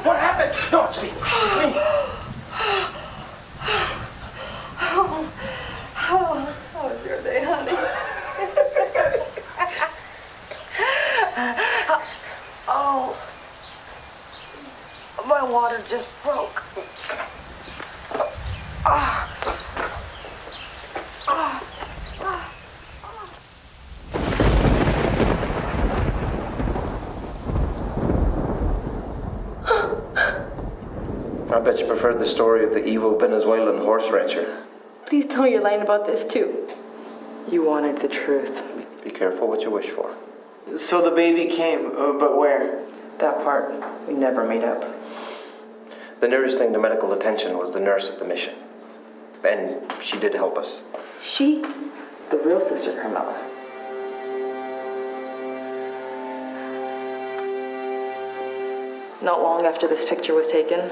What happened? No, it's me. How was your day, honey? Oh, my water just broke. I bet you preferred the story of the evil Venezuelan horse rancher. Please tell me you're lying about this too. You wanted the truth. Be careful what you wish for. So the baby came, but where? That part, we never made up. The nearest thing to medical attention was the nurse at the mission. And she did help us. She? The real Sister Carmela. Not long after this picture was taken,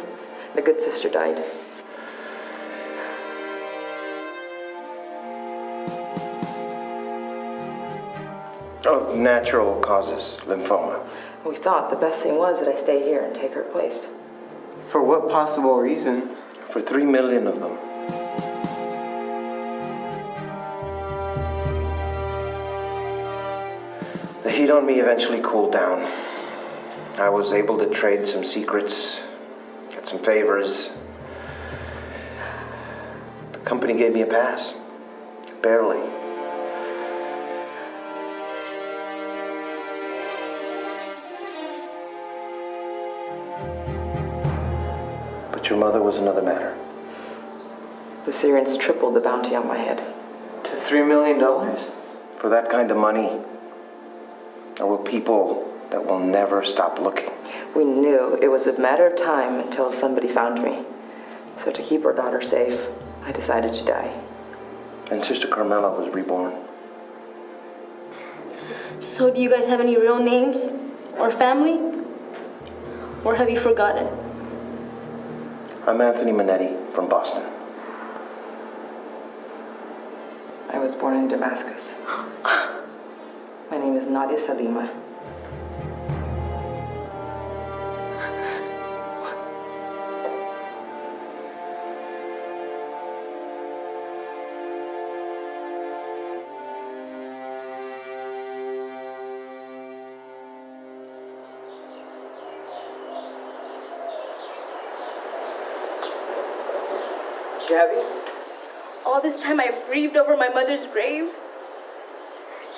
the good sister died. Of natural causes, lymphoma. We thought the best thing was that I stay here and take her place. For what possible reason? For 3 million of them. The heat on me eventually cooled down. I was able to trade some secrets, get some favors. The company gave me a pass. Barely. But your mother was another matter. The Syrians tripled the bounty on my head. To $3 million? For that kind of money, there were people that will never stop looking. We knew it was a matter of time until somebody found me. So to keep our daughter safe, I decided to die. And Sister Carmela was reborn. So do you guys have any real names? Or family? Or have you forgotten? I'm Anthony Minetti from Boston. I was born in Damascus. My name is Nadia Salima. Gabby? All this time I've grieved over my mother's grave.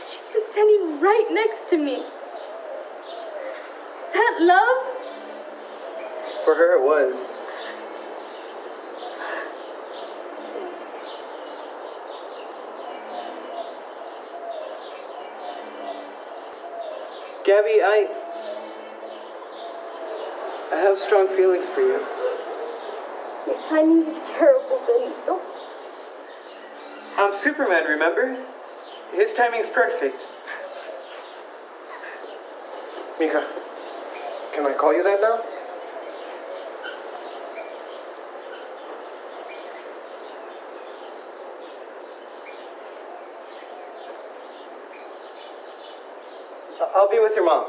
She's been standing right next to me. Is that love? For her, it was. Gabby, I have strong feelings for you. Your timing is terrible, Benito. I'm Superman, remember? His timing's perfect. Mija, can I call you that now? I'll be with your mom.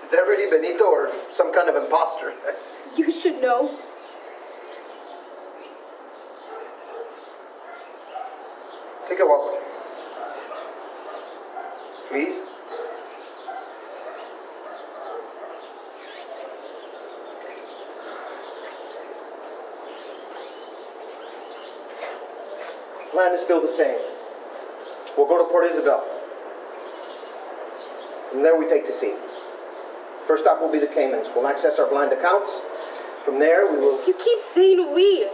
Is that really Benito or some kind of imposter? You should know. Take a walk. Please. Plan is still the same. We'll go to Port Isabel. From there we take to sea. First stop will be the Caymans. We'll access our blind accounts. From there we will... You keep saying we.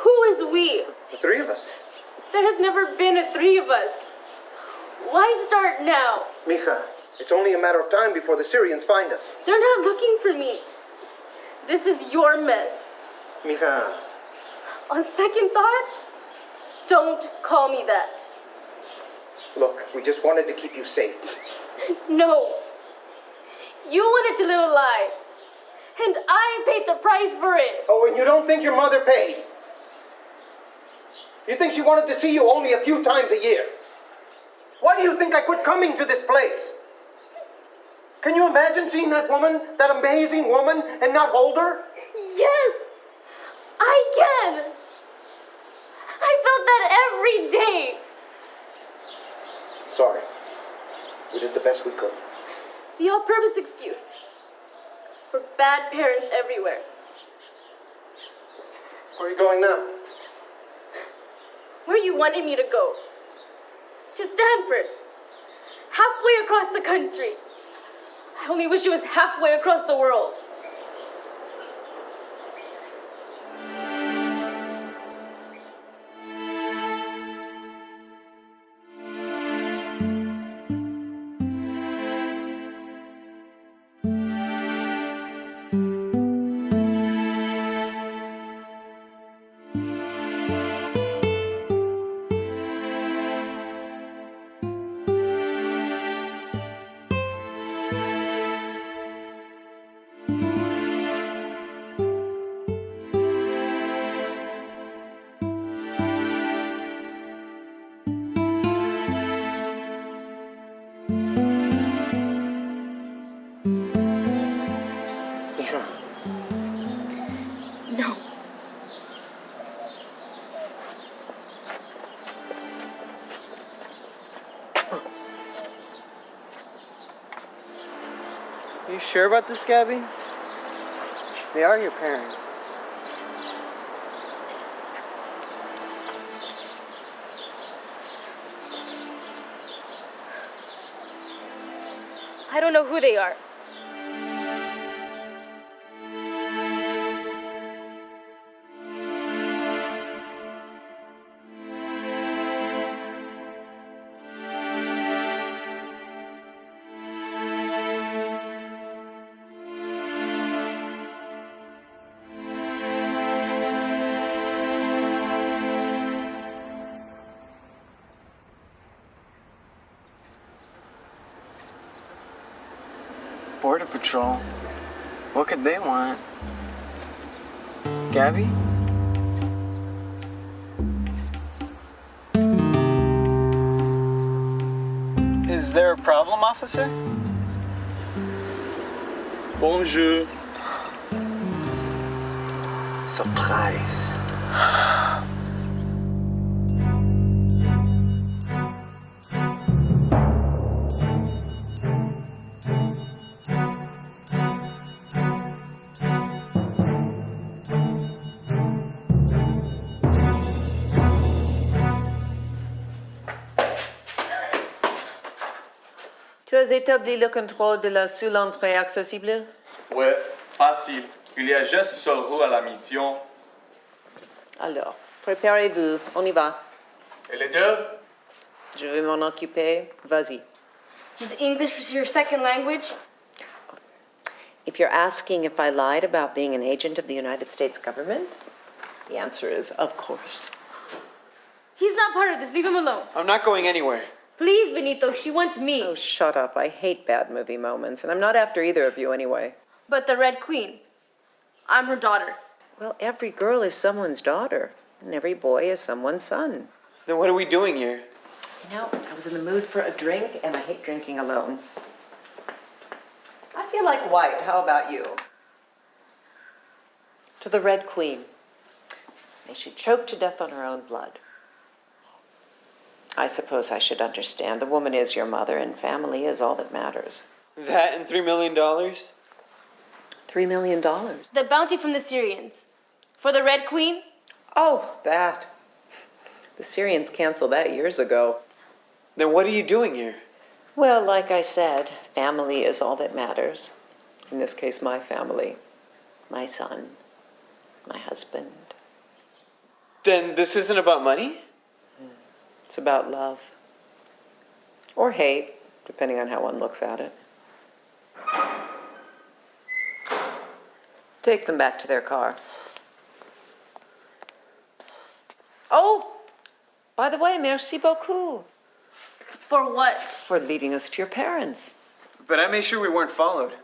Who is we? The three of us. There has never been a three of us. Why start now? Mija, it's only a matter of time before the Syrians find us. They're not looking for me. This is your mess. Mija. On second thought, don't call me that. Look, we just wanted to keep you safe. No. You wanted to live a lie. And I paid the price for it. Oh, and you don't think your mother paid? You think she wanted to see you only a few times a year? Why do you think I quit coming to this place? Can you imagine seeing that woman, that amazing woman, and not hold her? Yes, I can. I felt that every day. Sorry. We did the best we could. The all-purpose excuse. For bad parents everywhere. Where are you going now? Where you wanted me to go. To Stanford. Halfway across the country. I only wish it was halfway across the world. No. Are you sure about this, Gabby? They are your parents. I don't know who they are. Border Patrol. What could they want? Gabby? Is there a problem, officer? Bonjour. Surprise. Tu as établi le contrôle de la seule entrée accessible? Ouais, facile. Il y a juste une seule rue à la mission. Alors, préparez-vous, on y va. Et les deux? Je vais m'en occuper, vas-y. Is English your second language? If you're asking if I lied about being an agent of the United States government, the answer is, of course. He's not part of this. Leave him alone. I'm not going anywhere. Please, Benito. She wants me. Oh, shut up. I hate bad movie moments, and I'm not after either of you anyway. But the Red Queen. I'm her daughter. Well, every girl is someone's daughter, and every boy is someone's son. Then what are we doing here? You know, I was in the mood for a drink, and I hate drinking alone. I feel like white. How about you? To the Red Queen. May she choke to death on her own blood. I suppose I should understand. The woman is your mother, and family is all that matters. That and $3 million? $3 million? The bounty from the Syrians. For the Red Queen? Oh, that. The Syrians canceled that years ago. Then what are you doing here? Well, like I said, family is all that matters. In this case, my family. My son. My husband. Then this isn't about money? It's about love. Or hate, depending on how one looks at it. Take them back to their car. Oh, by the way, merci beaucoup. For what? For leading us to your parents. But I made sure we weren't followed.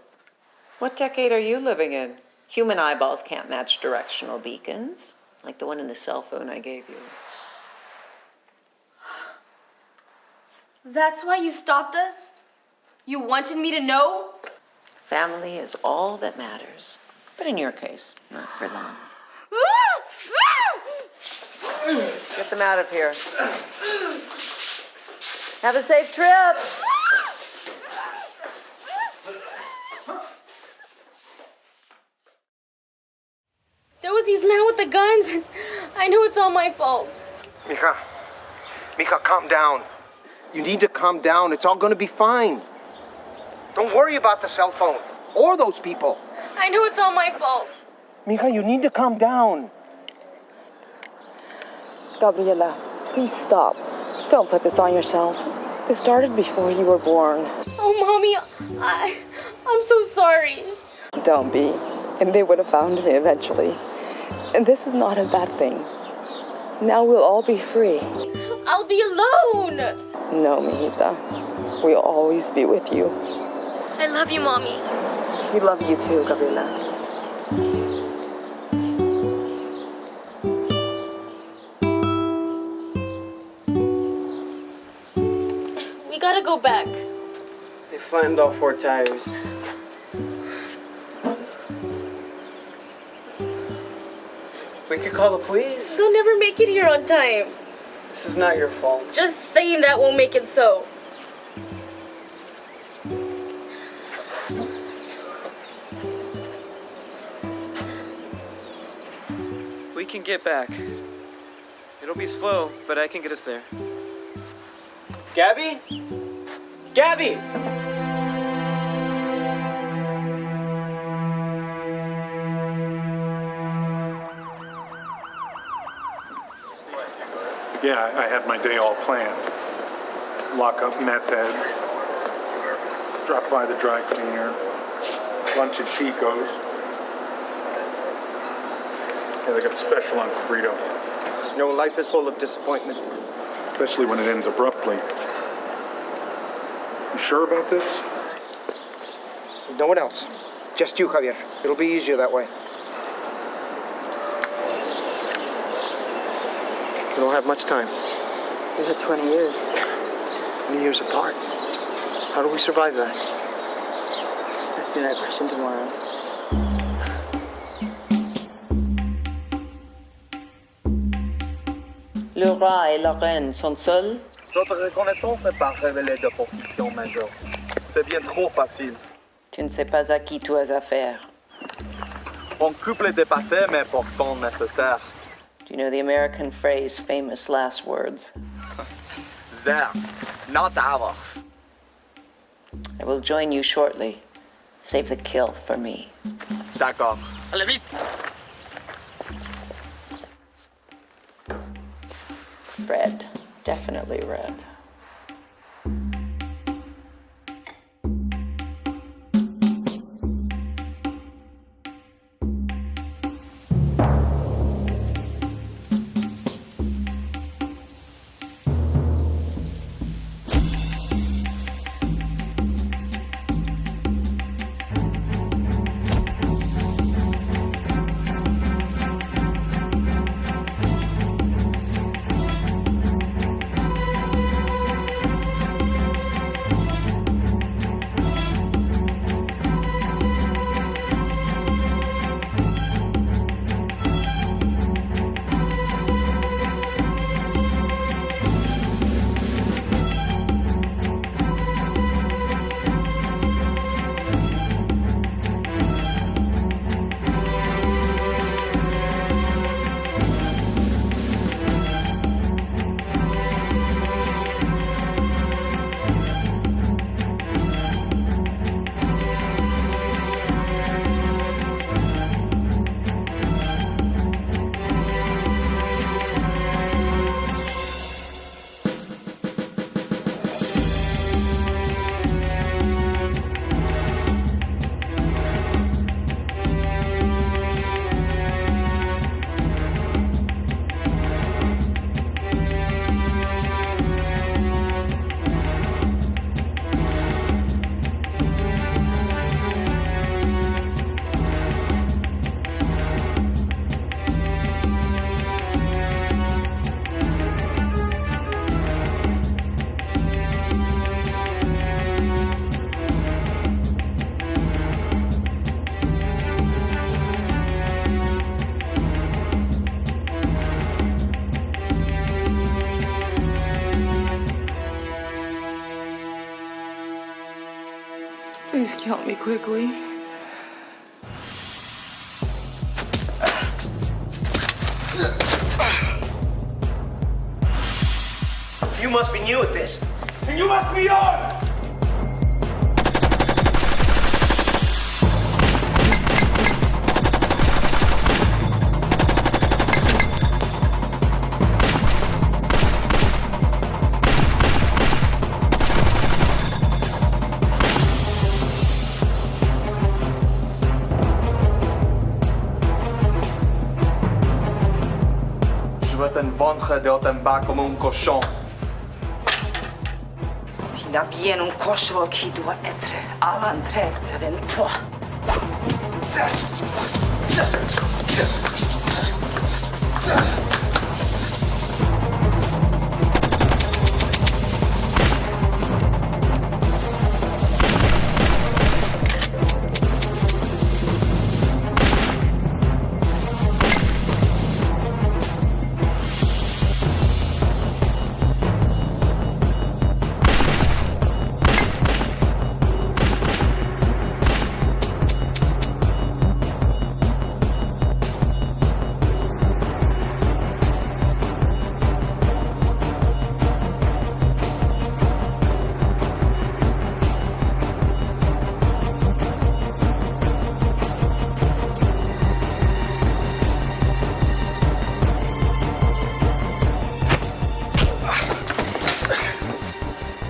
What decade are you living in? Human eyeballs can't match directional beacons, like the one in the cell phone I gave you. That's why you stopped us? You wanted me to know? Family is all that matters. But in your case, not for long. Get them out of here. Have a safe trip. There was these men with the guns, and I know it's all my fault. Mija, calm down. You need to calm down. It's all going to be fine. Don't worry about the cell phone or those people. I know it's all my fault. Mija, you need to calm down. Gabriela, please stop. Don't put this on yourself. This started before you were born. Oh, Mommy, I'm so sorry. Don't be. And they would have found me eventually. And this is not a bad thing. Now we'll all be free. I'll be alone. No, mijita. We'll always be with you. I love you, Mommy. We love you too, Gabriela. We gotta go back. They flattened all 4 tires. We could call the police. They'll never make it here on time. This is not your fault. Just saying that won't make it so. We can get back. It'll be slow, but I can get us there. Gabby? Gabby! Yeah, I had my day all planned. Lock up meth heads, drop by the dry cleaner, bunch of Ticos. Yeah, they got special on burrito. You know, life is full of disappointment. Especially when it ends abruptly. You sure about this? No one else. Just you, Javier. It'll be easier that way. We don't have much time. We had 20 years. 20 years apart. How do we survive that? Ask me that question tomorrow. Le roi et la reine sont seuls. Notre reconnaissance n'est pas révélée de position, Major. C'est bien trop facile. Tu ne sais pas à qui tu as affaire. Mon couple est dépassé, mais pourtant nécessaire. Do you know the American phrase, famous last words? Theirs, not ours. I will join you shortly. Save the kill for me. D'accord. Allez vite! Red. Definitely red. Please kill me quickly. You must be new at this. And you must be young! Je vais te vendre de haut en bas comme un cochon. S'il y a bien un cochon qui doit être à l'entrée, c'est bien toi.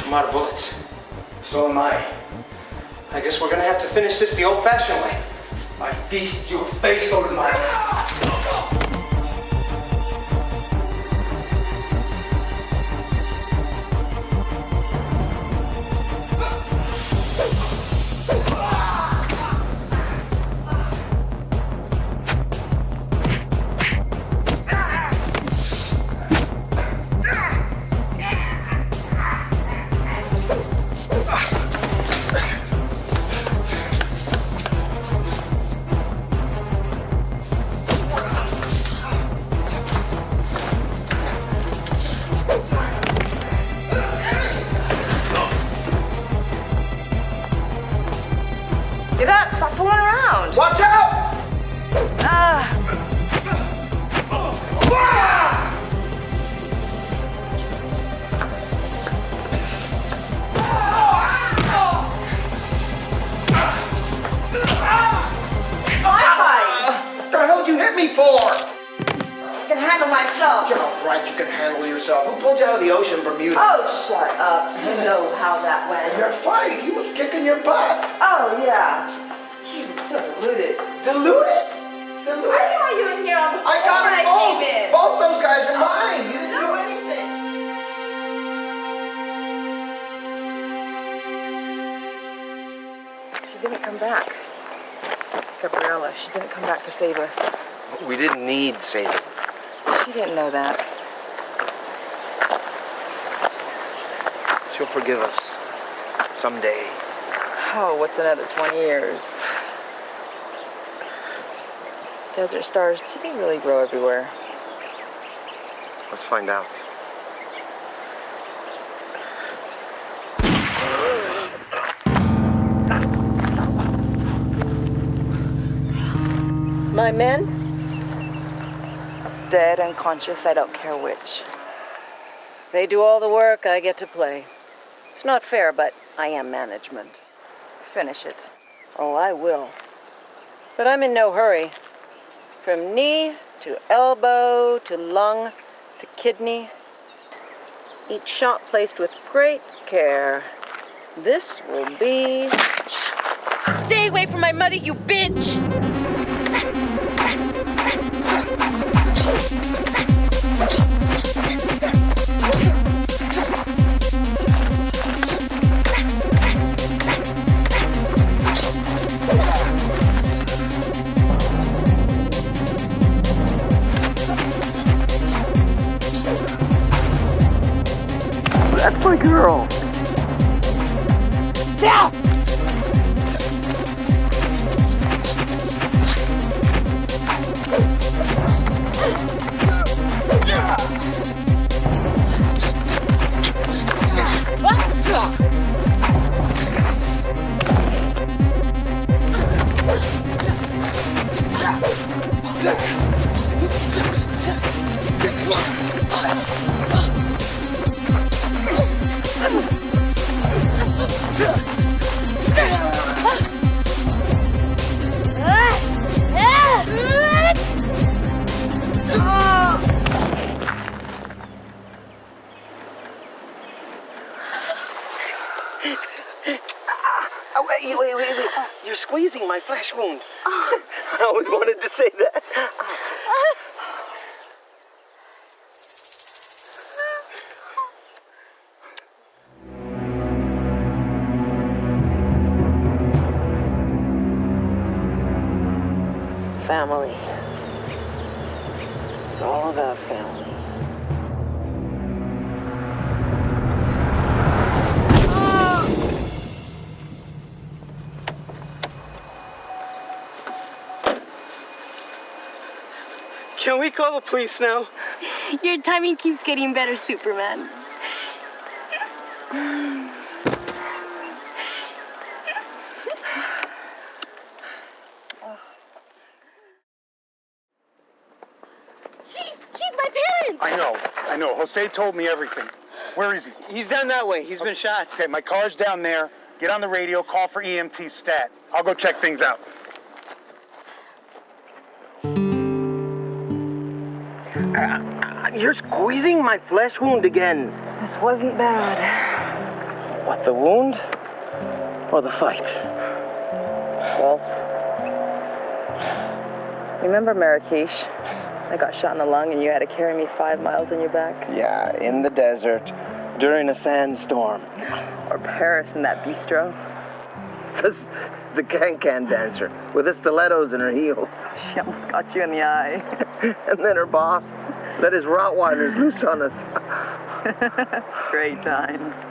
I'm out of bullets. So am I. I guess we're gonna have to finish this the old-fashioned way. I feast your face over my... ground. Watch out! What the hell did you hit me for? I can handle myself. You're all right, you can handle yourself. Who pulled you out of the ocean, Bermuda? Oh, shut up. You know how that went. Your fight, he was kicking your butt. Oh, yeah. You were so deluded. Deluded? I saw you in here on the floor I got when it I both. came in. Both those guys are mine. You didn't do anything. She didn't come back. Gabriella, she didn't come back to save us. We didn't need saving. She didn't know that. She'll forgive us. Someday. Oh, what's another 20 years? Desert stars, do they really grow everywhere? Let's find out. My men? Dead, unconscious, I don't care which. They do all the work, I get to play. It's not fair, but I am management. Finish it. Oh, I will. But I'm in no hurry. From knee to elbow to lung to kidney. Each shot placed with great care. This will be... Stay away from my mother, you bitch! That's my girl. Now! Wait. You're squeezing my flesh wound. I always wanted to say that. Family. It's all about family. Can we call the police now? Your timing keeps getting better, Superman. Chief, my parents! I know. Jose told me everything. Where is he? He's down that way. He's been shot. Okay, my car's down there. Get on the radio, call for EMT stat. I'll go check things out. You're squeezing my flesh wound again. This wasn't bad. What, the wound? Or the fight? Well, remember Marrakesh? I got shot in the lung and you had to carry me 5 miles on your back? Yeah, in the desert, during a sandstorm. Or Paris in that bistro? The can-can dancer with the stilettos in her heels. She almost got you in the eye. And then her boss let his Rottweilers loose on us. Great times.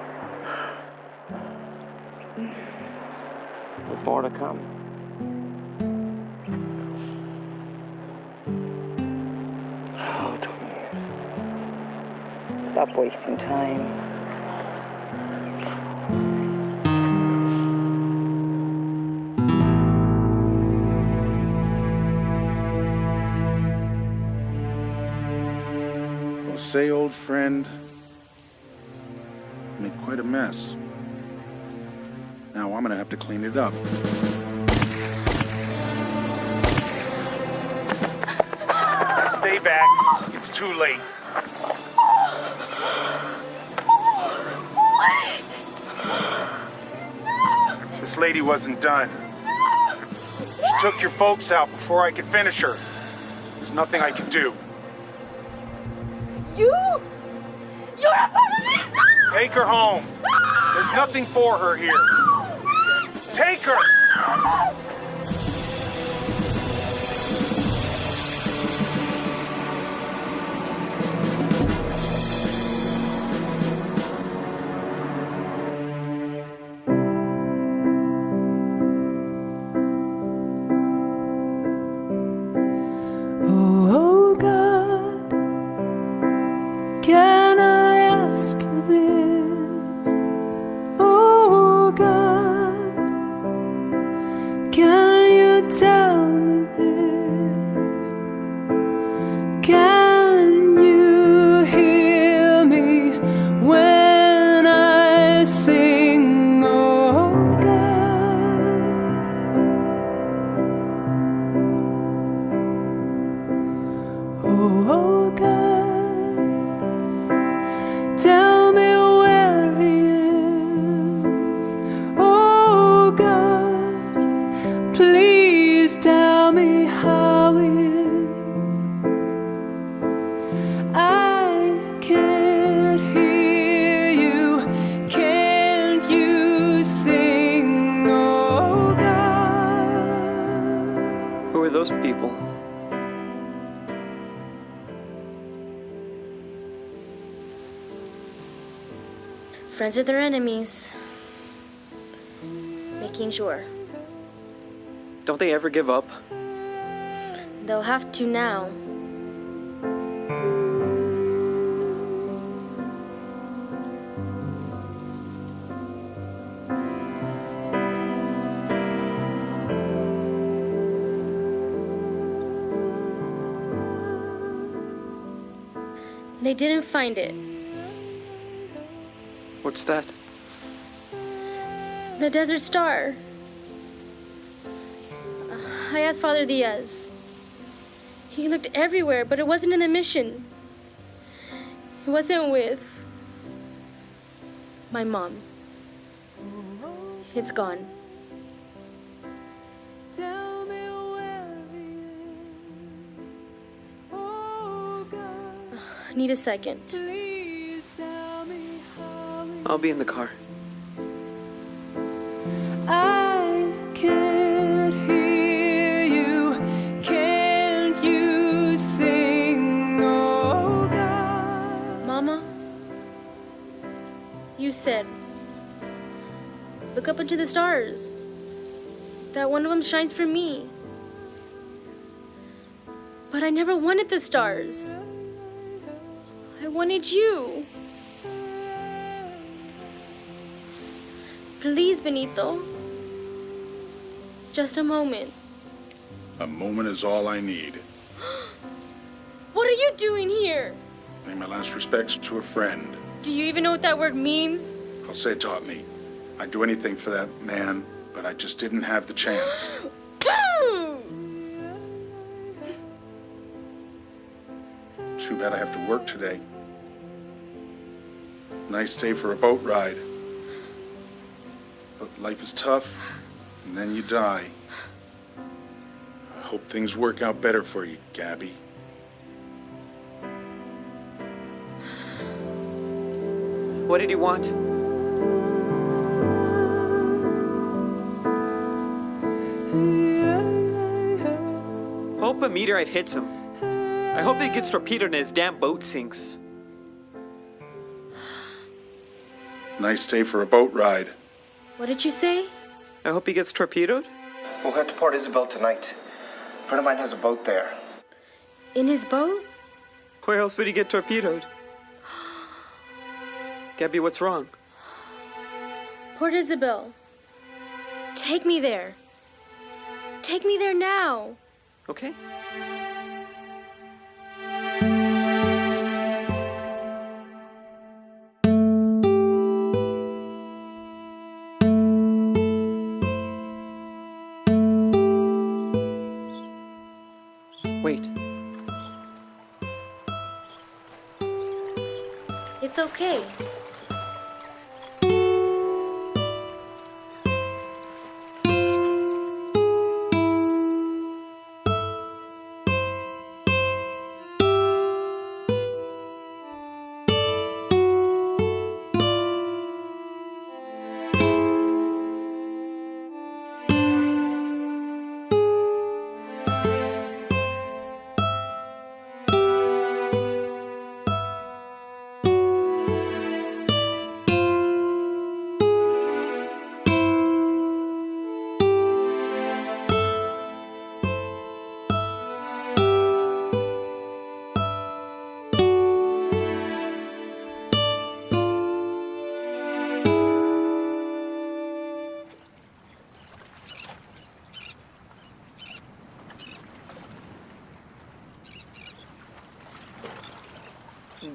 With more to come. Oh, 20 years. Stop wasting time. say, old friend? You made quite a mess. Now I'm gonna have to clean it up. Stay back. It's too late. This lady wasn't done. She took your folks out before I could finish her. There's nothing I can do. You're a police! Take her home. There's nothing for her here. Take her! Oh God, can I ask you this? Oh God, can you tell me this? Can you hear me when I sing? Oh God, oh God, tell me where he is. Oh God, please tell me how he is. I can't hear you. Can't you sing? Oh God. Who are those people? Friends are their enemies. Making sure. Don't they ever give up? They'll have to now. They didn't find it. What's that? The Desert Star. I asked Father Diaz. He looked everywhere, but it wasn't in the mission. It wasn't with my mom. It's gone. Tell me where he is. Oh God, I need a second. please tell me how he I'll be in the car. I can't hear you. Can't you sing? Oh God. Mama, you said, look up into the stars. That one of them shines for me. But I never wanted the stars. I wanted you. Please, Benito. Just a moment. A moment is all I need. What are you doing here? Pay my last respects to a friend. Do you even know what that word means? Jose taught me. I'd do anything for that man, but I just didn't have the chance. Too bad I have to work today. Nice day for a boat ride. But life is tough, and then you die. I hope things work out better for you, Gabby. What did he want? Hope a meteorite hits him. I hope he gets torpedoed and his damn boat sinks. Nice day for a boat ride. What did you say? I hope he gets torpedoed. We'll head to Port Isabel tonight. A friend of mine has a boat there. In his boat? Where else would he get torpedoed? Gabby, what's wrong? Port Isabel. Take me there. Take me there now. Okay. Wait. It's okay.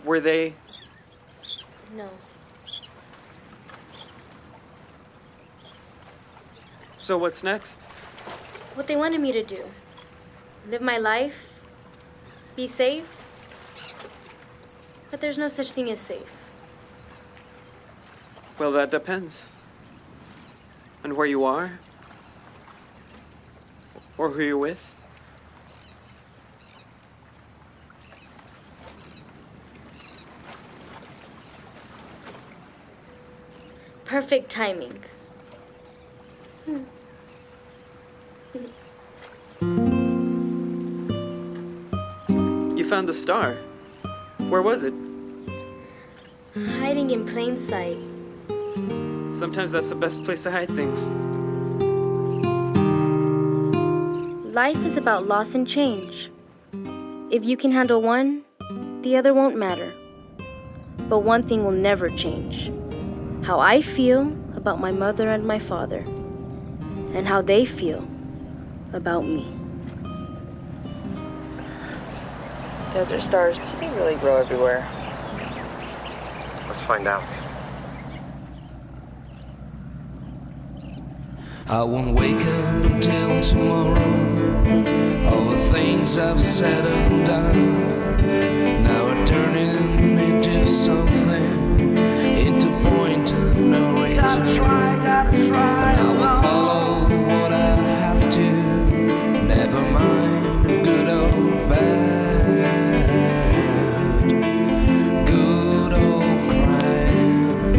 Were they? No. So what's next? What they wanted me to do. Live my life. Be safe. But there's no such thing as safe. Well, that depends. On where you are. Or who you're with. Perfect timing. You found the star. Where was it? Hiding in plain sight. Sometimes that's the best place to hide things. Life is about loss and change. If you can handle one, the other won't matter. But one thing will never change. How I feel about my mother and my father, and how they feel about me. Desert stars, do they really grow everywhere? Let's find out. I won't wake up until tomorrow. All the things I've said and done now are turning into something, into point of no return. And I will follow what I have to, never mind good or bad. Good or crying.